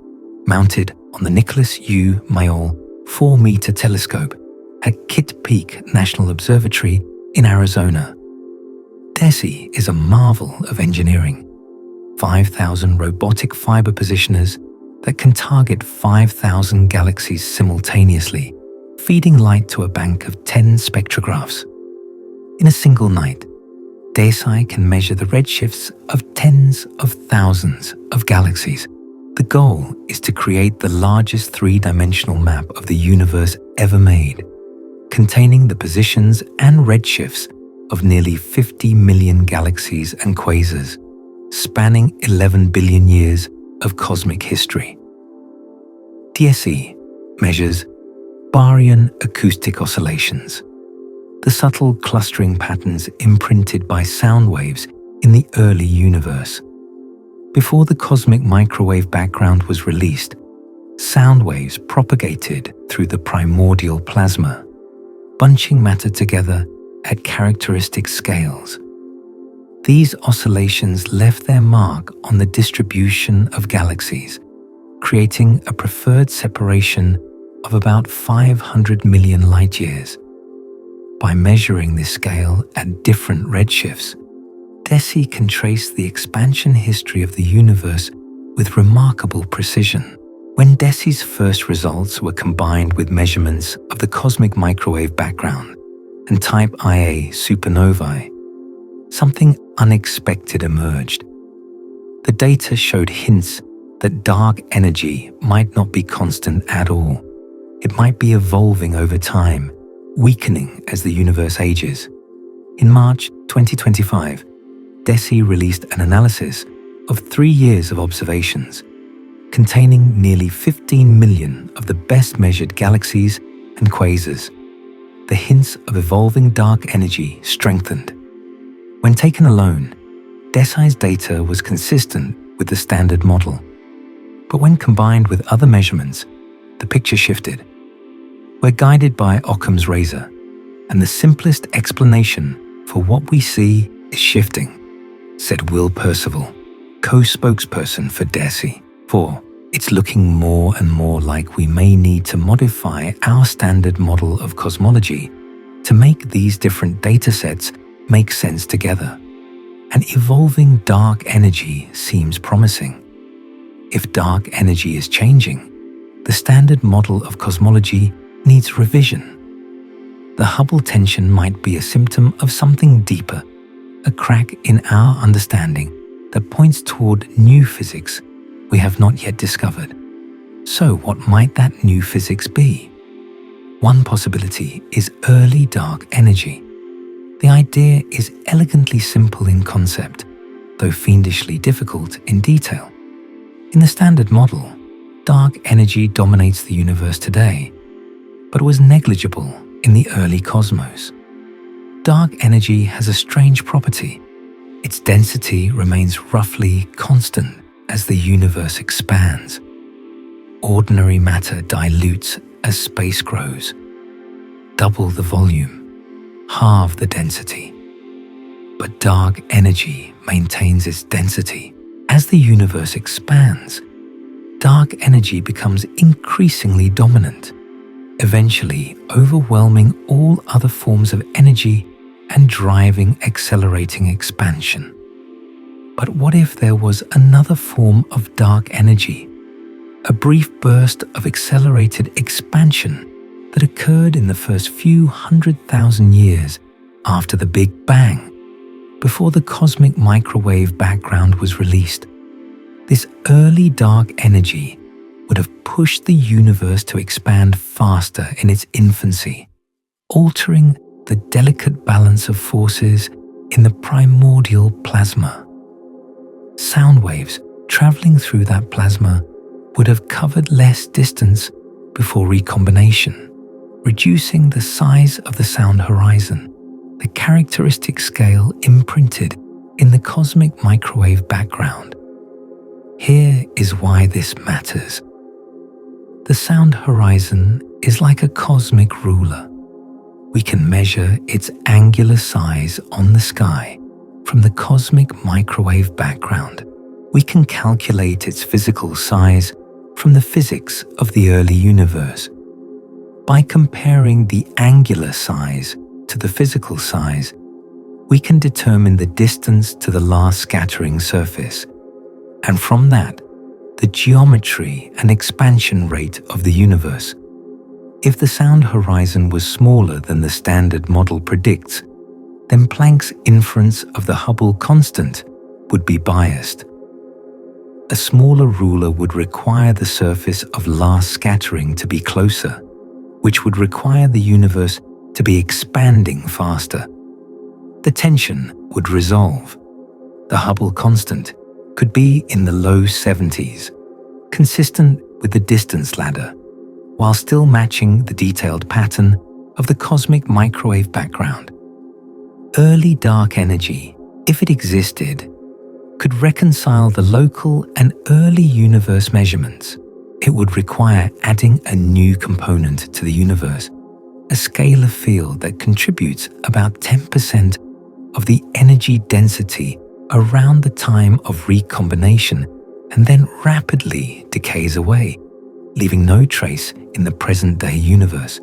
mounted on the Nicholas U. Mayol 4-meter telescope at Kitt Peak National Observatory in Arizona. DESI is a marvel of engineering. 5,000 robotic fiber positioners that can target 5,000 galaxies simultaneously, feeding light to a bank of 10 spectrographs. In a single night, DESI can measure the redshifts of tens of thousands of galaxies. The goal is to create the largest three-dimensional map of the universe ever made, containing the positions and redshifts of nearly 50 million galaxies and quasars, spanning 11 billion years of cosmic history. DESI measures baryon acoustic oscillations, the subtle clustering patterns imprinted by sound waves in the early universe. Before the cosmic microwave background was released, sound waves propagated through the primordial plasma, bunching matter together at characteristic scales. These oscillations left their mark on the distribution of galaxies, creating a preferred separation of about 500 million light-years. By measuring this scale at different redshifts, DESI can trace the expansion history of the universe with remarkable precision. When DESI's first results were combined with measurements of the cosmic microwave background and Type Ia supernovae, something unexpected emerged. The data showed hints that dark energy might not be constant at all. It might be evolving over time, weakening as the universe ages. In March 2025, DESI released an analysis of 3 years of observations, containing nearly 15 million of the best measured galaxies and quasars. The hints of evolving dark energy strengthened. When taken alone, DESI's data was consistent with the standard model. But when combined with other measurements, the picture shifted. We're guided by Occam's razor, and the simplest explanation for what we see is shifting, said Will Percival, co-spokesperson for DESI. For it's looking more and more like we may need to modify our standard model of cosmology to make these different datasets make sense together. An evolving dark energy seems promising. If dark energy is changing, the standard model of cosmology needs revision. The Hubble tension might be a symptom of something deeper, a crack in our understanding that points toward new physics we have not yet discovered. So what might that new physics be? One possibility is early dark energy. The idea is elegantly simple in concept, though fiendishly difficult in detail. In the standard model, dark energy dominates the universe today, but was negligible in the early cosmos. Dark energy has a strange property. Its density remains roughly constant as the universe expands. Ordinary matter dilutes as space grows. Double the volume, halve the density. But dark energy maintains its density. As the universe expands, dark energy becomes increasingly dominant, eventually overwhelming all other forms of energy and driving accelerating expansion. But what if there was another form of dark energy, a brief burst of accelerated expansion that occurred in the first few 100,000 years after the Big Bang, before the cosmic microwave background was released? This early dark energy would have pushed the universe to expand faster in its infancy, altering the delicate balance of forces in the primordial plasma. Sound waves traveling through that plasma would have covered less distance before recombination, reducing the size of the sound horizon, the characteristic scale imprinted in the cosmic microwave background. Here is why this matters. The sound horizon is like a cosmic ruler. We can measure its angular size on the sky from the cosmic microwave background. We can calculate its physical size from the physics of the early universe. By comparing the angular size to the physical size, we can determine the distance to the last scattering surface, and from that, the geometry and expansion rate of the universe. If the sound horizon was smaller than the standard model predicts, then Planck's inference of the Hubble constant would be biased. A smaller ruler would require the surface of last scattering to be closer, which would require the universe to be expanding faster. The tension would resolve. The Hubble constant could be in the low 70s, consistent with the distance ladder, while still matching the detailed pattern of the cosmic microwave background. Early dark energy, if it existed, could reconcile the local and early universe measurements. It would require adding a new component to the universe, a scalar field that contributes about 10% of the energy density around the time of recombination and then rapidly decays away, leaving no trace in the present-day universe.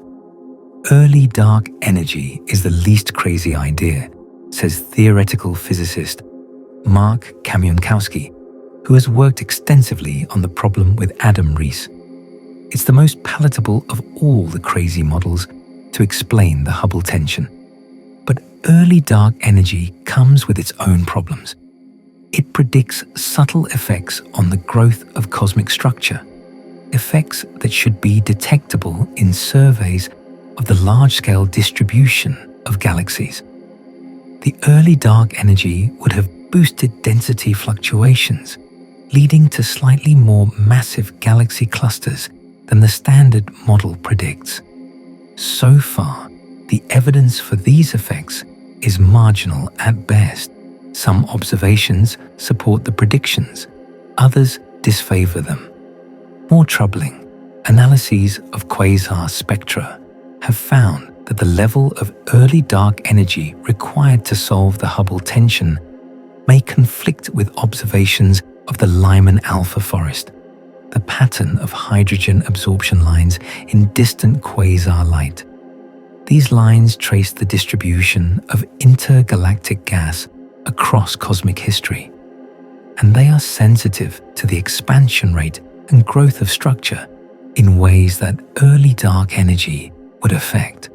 Early dark energy is the least crazy idea, says theoretical physicist Mark Kamionkowski, who has worked extensively on the problem with Adam Riess. It's the most palatable of all the crazy models to explain the Hubble tension. But early dark energy comes with its own problems. It predicts subtle effects on the growth of cosmic structure, effects that should be detectable in surveys of the large-scale distribution of galaxies. The early dark energy would have boosted density fluctuations, leading to slightly more massive galaxy clusters than the standard model predicts. So far, the evidence for these effects is marginal at best. Some observations support the predictions, others disfavor them. More troubling, analyses of quasar spectra have found that the level of early dark energy required to solve the Hubble tension may conflict with observations of the Lyman alpha forest, the pattern of hydrogen absorption lines in distant quasar light. These lines trace the distribution of intergalactic gas across cosmic history, and they are sensitive to the expansion rate and growth of structure in ways that early dark energy would affect.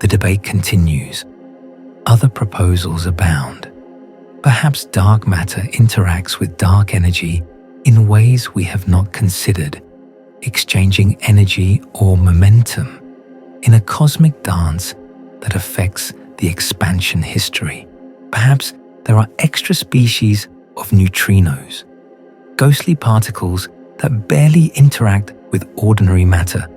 The debate continues. Other proposals abound. Perhaps dark matter interacts with dark energy in ways we have not considered, exchanging energy or momentum in a cosmic dance that affects the expansion history. Perhaps there are extra species of neutrinos, ghostly particles that barely interact with ordinary matter,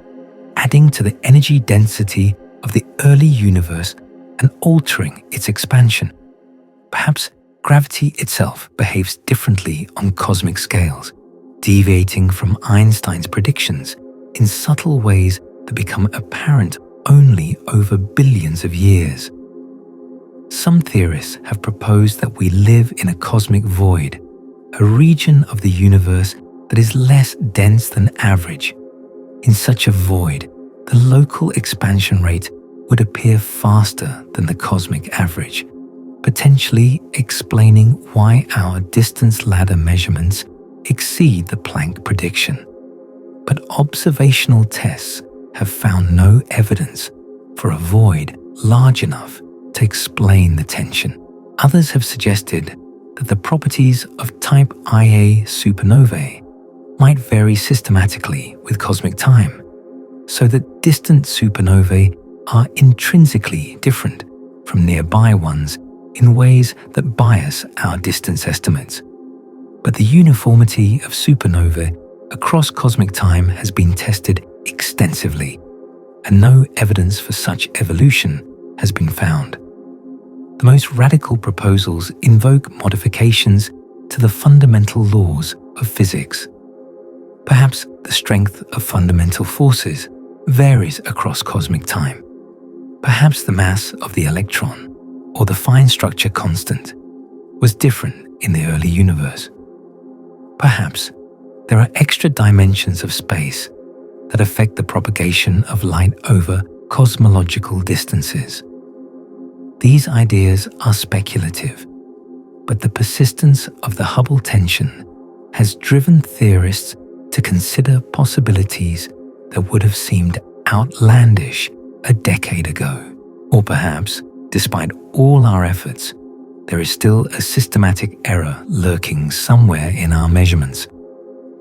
adding to the energy density of the early universe and altering its expansion. Perhaps gravity itself behaves differently on cosmic scales, deviating from Einstein's predictions in subtle ways that become apparent only over billions of years. Some theorists have proposed that we live in a cosmic void, a region of the universe that is less dense than average. In such a void, the local expansion rate would appear faster than the cosmic average, potentially explaining why our distance ladder measurements exceed the Planck prediction. But observational tests have found no evidence for a void large enough to explain the tension. Others have suggested that the properties of type Ia supernovae might vary systematically with cosmic time, so that distant supernovae are intrinsically different from nearby ones in ways that bias our distance estimates. But the uniformity of supernovae across cosmic time has been tested extensively, and no evidence for such evolution has been found. The most radical proposals invoke modifications to the fundamental laws of physics. Perhaps the strength of fundamental forces varies across cosmic time. Perhaps the mass of the electron, or the fine structure constant, was different in the early universe. Perhaps there are extra dimensions of space that affect the propagation of light over cosmological distances. These ideas are speculative, but the persistence of the Hubble tension has driven theorists to consider possibilities that would have seemed outlandish a decade ago. Or perhaps, despite all our efforts, there is still a systematic error lurking somewhere in our measurements,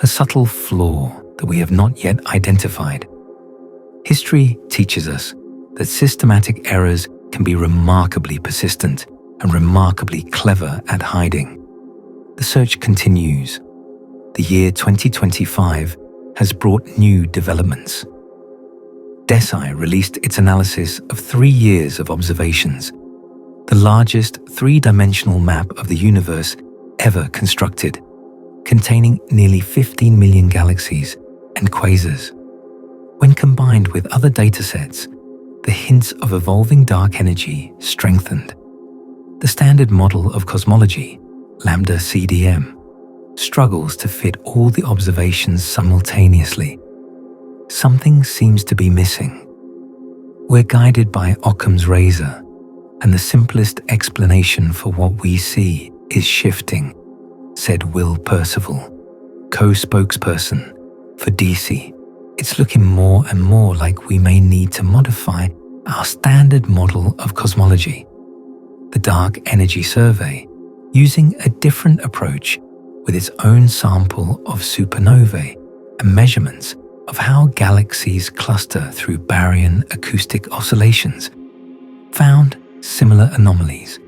a subtle flaw that we have not yet identified. History teaches us that systematic errors can be remarkably persistent and remarkably clever at hiding. The search continues. The year 2025 has brought new developments. DESI released its analysis of 3 years of observations, the largest three-dimensional map of the universe ever constructed, containing nearly 15 million galaxies and quasars. When combined with other datasets, the hints of evolving dark energy strengthened. The standard model of cosmology, lambda CDM, struggles to fit all the observations simultaneously. Something seems to be missing. We're guided by Occam's razor, and the simplest explanation for what we see is shifting, said Will Percival, co-spokesperson for DESI. It's looking more and more like we may need to modify our standard model of cosmology, the Dark Energy Survey, using a different approach with its own sample of supernovae and measurements of how galaxies cluster through baryon acoustic oscillations, found similar anomalies.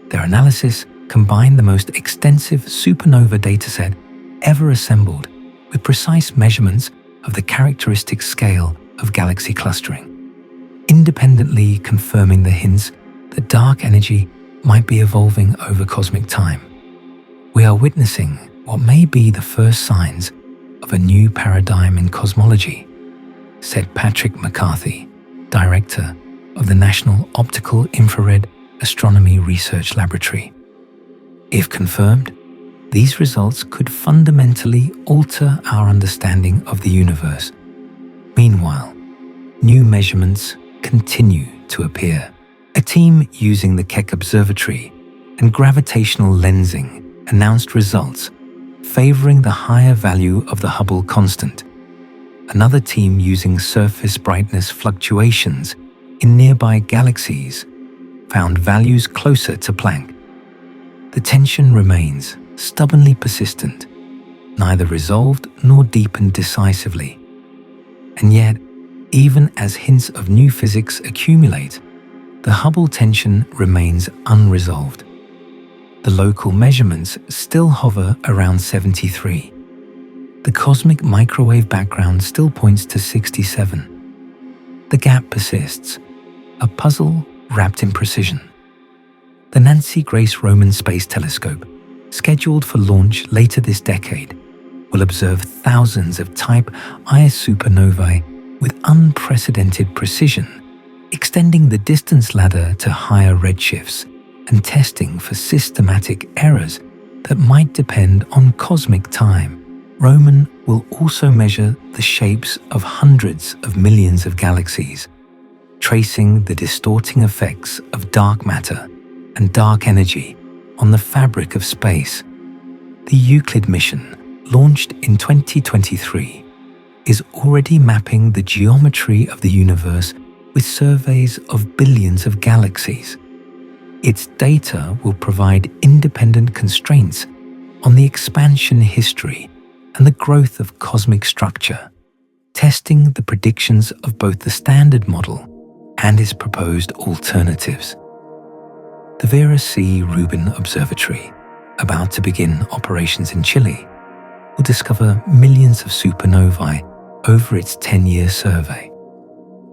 Their analysis combined the most extensive supernova dataset ever assembled with precise measurements of the characteristic scale of galaxy clustering, independently confirming the hints that dark energy might be evolving over cosmic time. We are witnessing what may be the first signs of a new paradigm in cosmology, said Patrick McCarthy, director of the National Optical Infrared Astronomy Research Laboratory. If confirmed, these results could fundamentally alter our understanding of the universe. Meanwhile, new measurements continue to appear. A team using the Keck Observatory and gravitational lensing announced results favoring the higher value of the Hubble constant. Another team using surface brightness fluctuations in nearby galaxies found values closer to Planck. The tension remains stubbornly persistent, neither resolved nor deepened decisively. And yet, even as hints of new physics accumulate, the Hubble tension remains unresolved. The local measurements still hover around 73. The cosmic microwave background still points to 67. The gap persists, a puzzle wrapped in precision. The Nancy Grace Roman Space Telescope, scheduled for launch later this decade, will observe thousands of Type I supernovae with unprecedented precision, extending the distance ladder to higher redshifts and testing for systematic errors that might depend on cosmic time. Roman will also measure the shapes of hundreds of millions of galaxies, tracing the distorting effects of dark matter and dark energy on the fabric of space. The Euclid mission, launched in 2023, is already mapping the geometry of the universe with surveys of billions of galaxies. Its data will provide independent constraints on the expansion history and the growth of cosmic structure, testing the predictions of both the standard model and its proposed alternatives. The Vera C. Rubin Observatory, about to begin operations in Chile, will discover millions of supernovae over its 10-year survey.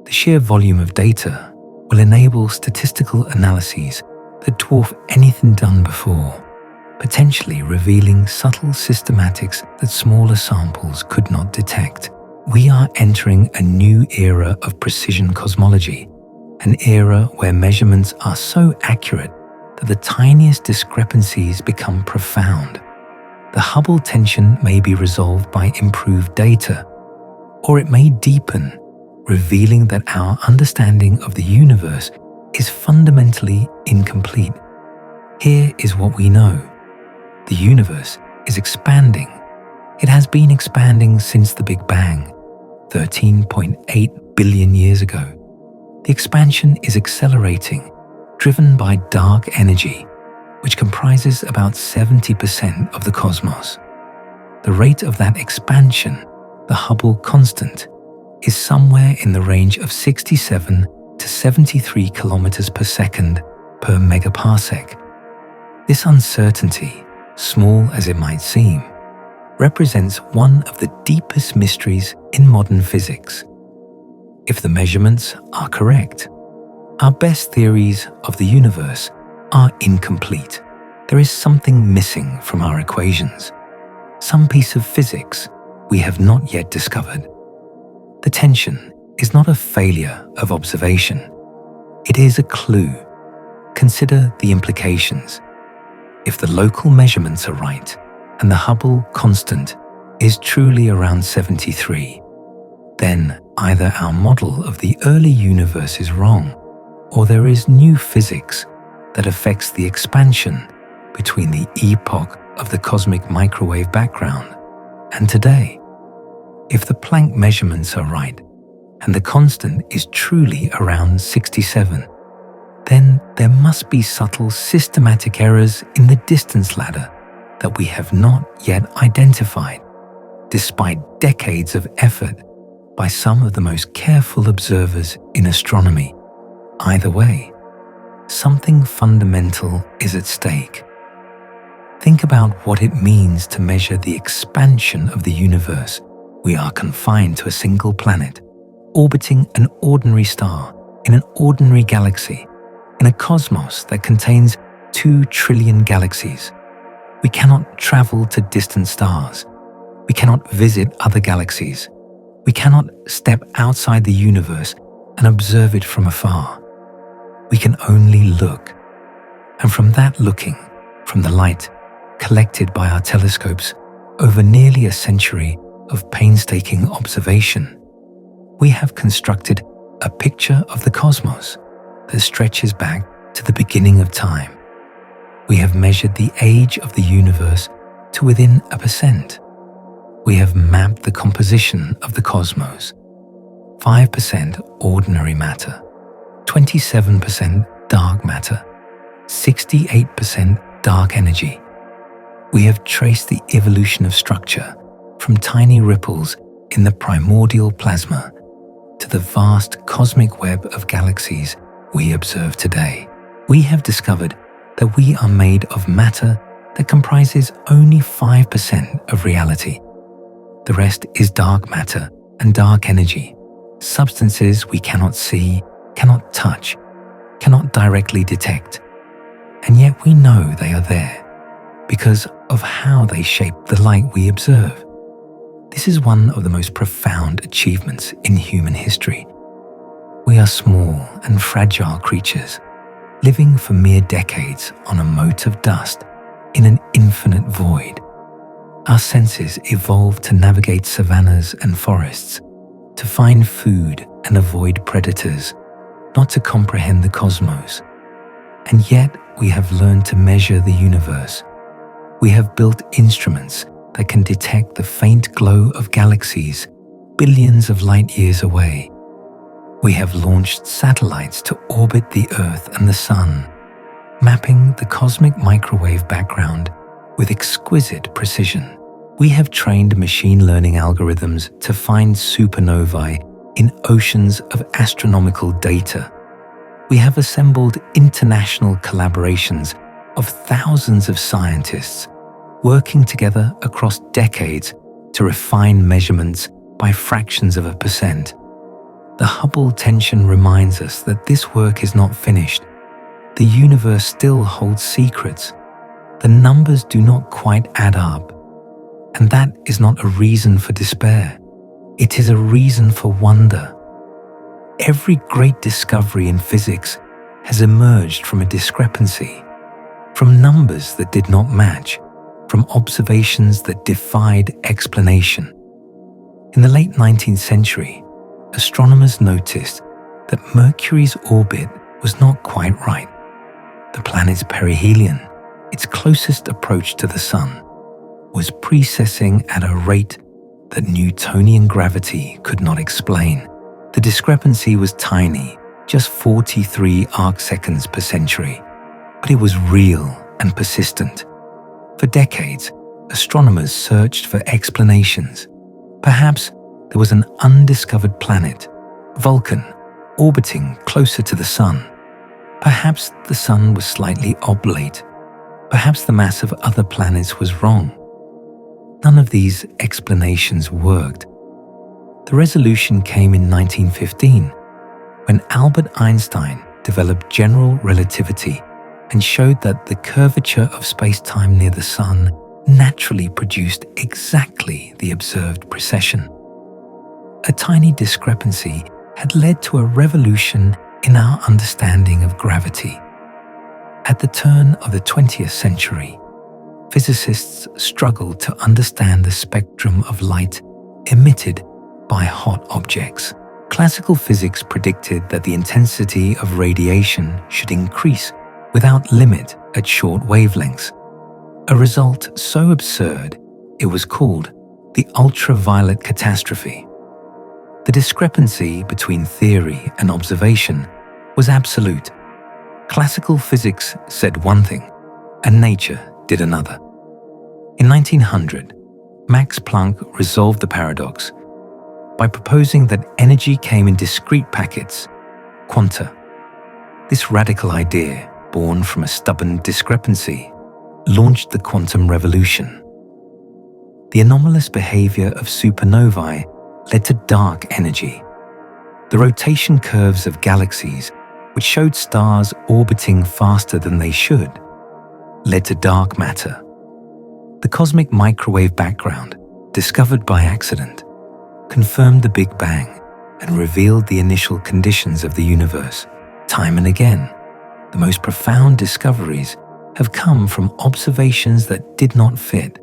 The sheer volume of data will enable statistical analyses that dwarf anything done before. potentially revealing subtle systematics that smaller samples could not detect. We are entering a new era of precision cosmology, an era where measurements are so accurate that the tiniest discrepancies become profound. The Hubble tension may be resolved by improved data, or it may deepen, revealing that our understanding of the universe is fundamentally incomplete. Here is what we know. The universe is expanding. It has been expanding since the Big Bang, 13.8 billion years ago. The expansion is accelerating, driven by dark energy, which comprises about 70% of the cosmos. The rate of that expansion, the Hubble constant, is somewhere in the range of 67 to 73 kilometers per second per megaparsec. This uncertainty, small as it might seem, represents one of the deepest mysteries in modern physics. If the measurements are correct, our best theories of the universe are incomplete. There is something missing from our equations, some piece of physics we have not yet discovered. The tension is not a failure of observation. It is a clue. Consider the implications. If the local measurements are right and the Hubble constant is truly around 73, then either our model of the early universe is wrong, or there is new physics that affects the expansion between the epoch of the cosmic microwave background and today. If the Planck measurements are right and the constant is truly around 67, then there must be subtle systematic errors in the distance ladder that we have not yet identified, despite decades of effort by some of the most careful observers in astronomy. Either way, something fundamental is at stake. Think about what it means to measure the expansion of the universe. We are confined to a single planet, orbiting an ordinary star in an ordinary galaxy, in a cosmos that contains 2 trillion galaxies. We cannot travel to distant stars. We cannot visit other galaxies. We cannot step outside the universe and observe it from afar. We can only look. And from that looking, from the light collected by our telescopes over nearly a century of painstaking observation, we have constructed a picture of the cosmos that stretches back to the beginning of time. We have measured the age of the universe to within a percent. We have mapped the composition of the cosmos. 5% ordinary matter, 27% dark matter, 68% dark energy. We have traced the evolution of structure from tiny ripples in the primordial plasma to the vast cosmic web of galaxies we observe today. We have discovered that we are made of matter that comprises only 5% of reality. The rest is dark matter and dark energy, substances we cannot see, cannot touch, cannot directly detect. And yet we know they are there because of how they shape the light we observe. This is one of the most profound achievements in human history. We are small and fragile creatures, living for mere decades on a mote of dust in an infinite void. Our senses evolved to navigate savannas and forests, to find food and avoid predators, not to comprehend the cosmos. And yet we have learned to measure the universe. We have built instruments that can detect the faint glow of galaxies billions of light years away. We have launched satellites to orbit the Earth and the Sun, mapping the cosmic microwave background with exquisite precision. We have trained machine learning algorithms to find supernovae in oceans of astronomical data. We have assembled international collaborations of thousands of scientists working together across decades to refine measurements by fractions of a percent. The Hubble tension reminds us that this work is not finished. The universe still holds secrets. The numbers do not quite add up, and that is not a reason for despair. It is a reason for wonder. Every great discovery in physics has emerged from a discrepancy, from numbers that did not match, from observations that defied explanation. In the late 19th century, astronomers noticed that Mercury's orbit was not quite right. The planet's perihelion, its closest approach to the Sun, was precessing at a rate that Newtonian gravity could not explain. The discrepancy was tiny, just 43 arcseconds per century, but it was real and persistent. For decades, astronomers searched for explanations. Perhaps there was an undiscovered planet, Vulcan, orbiting closer to the Sun. Perhaps the Sun was slightly oblate. Perhaps the mass of other planets was wrong. None of these explanations worked. The resolution came in 1915, when Albert Einstein developed general relativity and showed that the curvature of space-time near the Sun naturally produced exactly the observed precession. A tiny discrepancy had led to a revolution in our understanding of gravity. At the turn of the 20th century, physicists struggled to understand the spectrum of light emitted by hot objects. Classical physics predicted that the intensity of radiation should increase without limit at short wavelengths, a result so absurd it was called the ultraviolet catastrophe. The discrepancy between theory and observation was absolute. Classical physics said one thing, and nature did another. In 1900, Max Planck resolved the paradox by proposing that energy came in discrete packets, quanta. This radical idea, born from a stubborn discrepancy, launched the quantum revolution. The anomalous behavior of supernovae led to dark energy. The rotation curves of galaxies, which showed stars orbiting faster than they should, led to dark matter. The cosmic microwave background, discovered by accident, confirmed the Big Bang and revealed the initial conditions of the universe. Time and again, the most profound discoveries have come from observations that did not fit,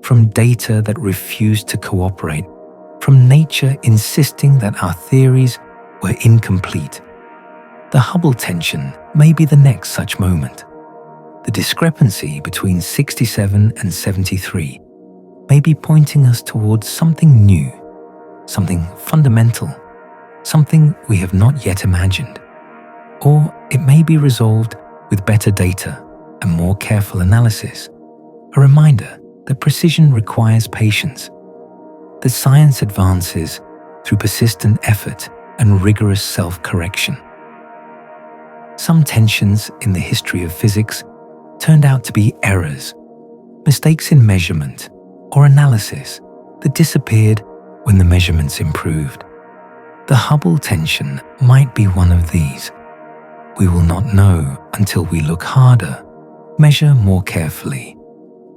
from data that refused to cooperate, from nature insisting that our theories were incomplete. The Hubble tension may be the next such moment. The discrepancy between 67 and 73 may be pointing us towards something new, something fundamental, something we have not yet imagined. Or it may be resolved with better data and more careful analysis, a reminder that precision requires patience, that science advances through persistent effort and rigorous self-correction. Some tensions in the history of physics turned out to be errors, mistakes in measurement or analysis that disappeared when the measurements improved. The Hubble tension might be one of these. We will not know until we look harder, measure more carefully,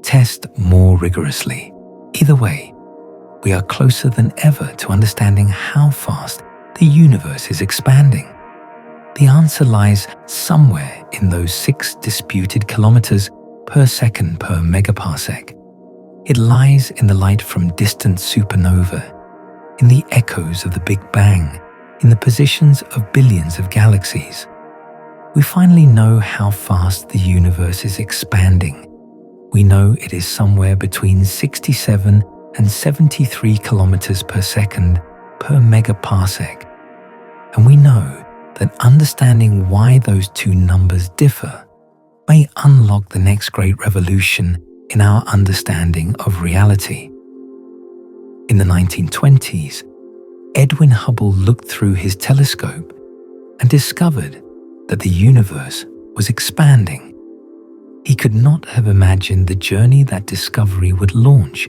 test more rigorously. Either way, we are closer than ever to understanding how fast the universe is expanding. The answer lies somewhere in those 6 disputed kilometers per second per megaparsec. It lies in the light from distant supernova, in the echoes of the Big Bang, in the positions of billions of galaxies. We finally know how fast the universe is expanding. We know it is somewhere between 67 and 73 kilometers per second per megaparsec. And we know that understanding why those two numbers differ may unlock the next great revolution in our understanding of reality. In the 1920s, Edwin Hubble looked through his telescope and discovered that the universe was expanding. He could not have imagined the journey that discovery would launch,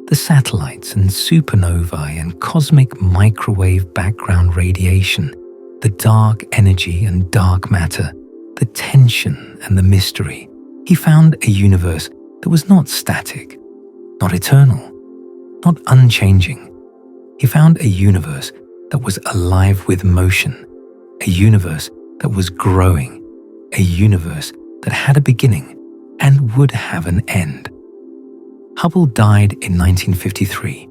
the satellites and supernovae and cosmic microwave background radiation, the dark energy and dark matter, the tension and the mystery. He found a universe that was not static, not eternal, not unchanging. He found a universe that was alive with motion, a universe that was growing, a universe that had a beginning and would have an end. Hubble died in 1953,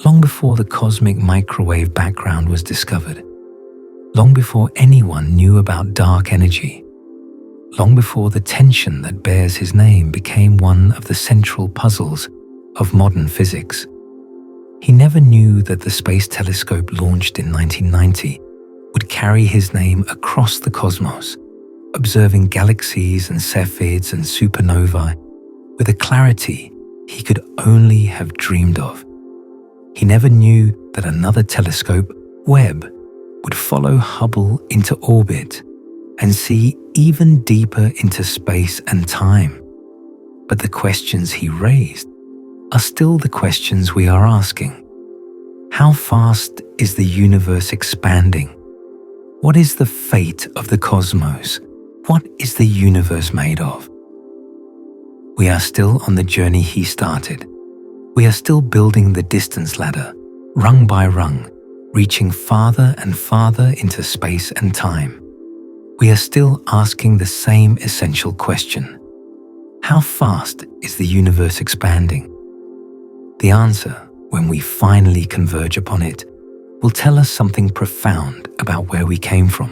long before the cosmic microwave background was discovered, long before anyone knew about dark energy, long before the tension that bears his name became one of the central puzzles of modern physics. He never knew that the Space Telescope launched in 1990 would carry his name across the cosmos, observing galaxies and Cepheids and supernovae with a clarity he could only have dreamed of. He never knew that another telescope, Webb, would follow Hubble into orbit and see even deeper into space and time. But the questions he raised are still the questions we are asking. How fast is the universe expanding? What is the fate of the cosmos? What is the universe made of? We are still on the journey he started. We are still building the distance ladder, rung by rung, reaching farther and farther into space and time. We are still asking the same essential question. How fast is the universe expanding? The answer, when we finally converge upon it, will tell us something profound about where we came from,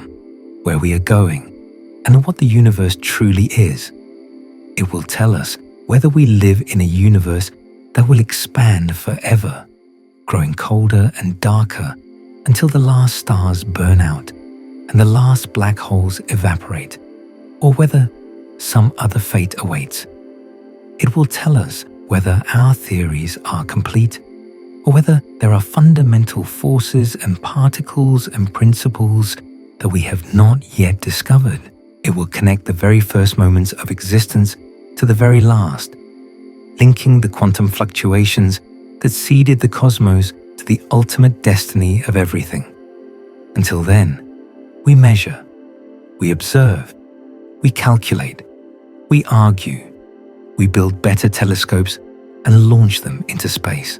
where we are going, and what the universe truly is. It will tell us whether we live in a universe that will expand forever, growing colder and darker until the last stars burn out and the last black holes evaporate, or whether some other fate awaits. It will tell us whether our theories are complete, or whether there are fundamental forces and particles and principles that we have not yet discovered. It will connect the very first moments of existence to the very last, linking the quantum fluctuations that seeded the cosmos to the ultimate destiny of everything. Until then, we measure, we observe, we calculate, we argue, we build better telescopes and launch them into space.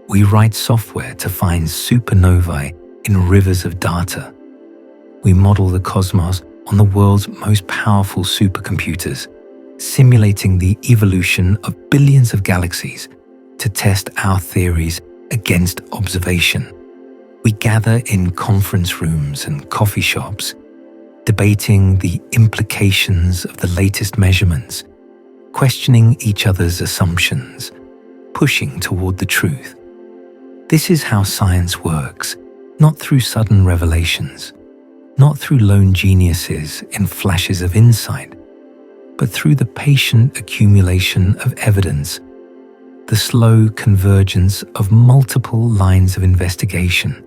We write software to find supernovae in rivers of data. We model the cosmos on the world's most powerful supercomputers, simulating the evolution of billions of galaxies to test our theories against observation. We gather in conference rooms and coffee shops, debating the implications of the latest measurements, questioning each other's assumptions, pushing toward the truth. This is how science works, not through sudden revelations, not through lone geniuses in flashes of insight, but through the patient accumulation of evidence, the slow convergence of multiple lines of investigation,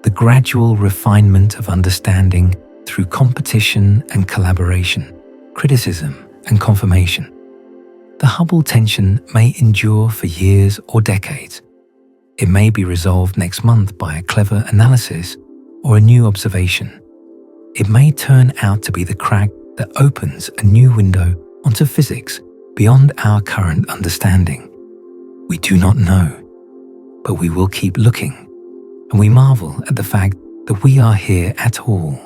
the gradual refinement of understanding through competition and collaboration, criticism and confirmation. The Hubble tension may endure for years or decades. It may be resolved next month by a clever analysis or a new observation. It may turn out to be the crack that opens a new window onto physics beyond our current understanding. We do not know, but we will keep looking, and we marvel at the fact that we are here at all,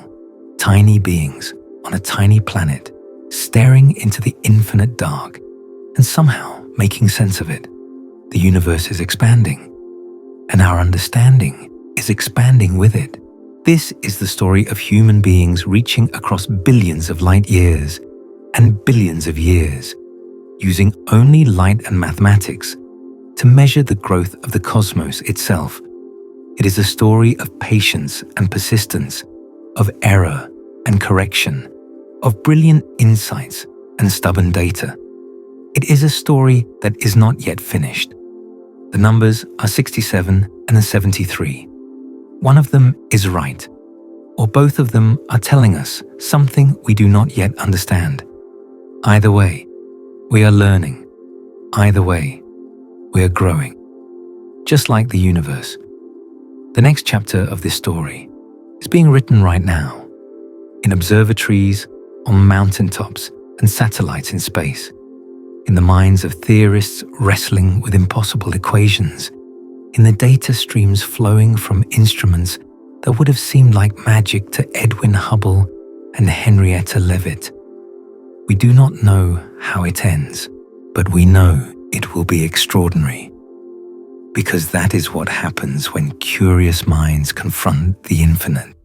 tiny beings on a tiny planet, staring into the infinite dark and somehow making sense of it. The universe is expanding, and our understanding is expanding with it. This is the story of human beings reaching across billions of light years and billions of years, using only light and mathematics to measure the growth of the cosmos itself. It is a story of patience and persistence, of error and correction, of brilliant insights and stubborn data. It is a story that is not yet finished. The numbers are 67 and 73. One of them is right, or both of them are telling us something we do not yet understand. Either way, we are learning. Either way, we are growing. Just like the universe. The next chapter of this story is being written right now, in observatories, on mountaintops, and satellites in space, in the minds of theorists wrestling with impossible equations, in the data streams flowing from instruments that would have seemed like magic to Edwin Hubble and Henrietta Leavitt. We do not know how it ends, but we know it will be extraordinary. Because that is what happens when curious minds confront the infinite.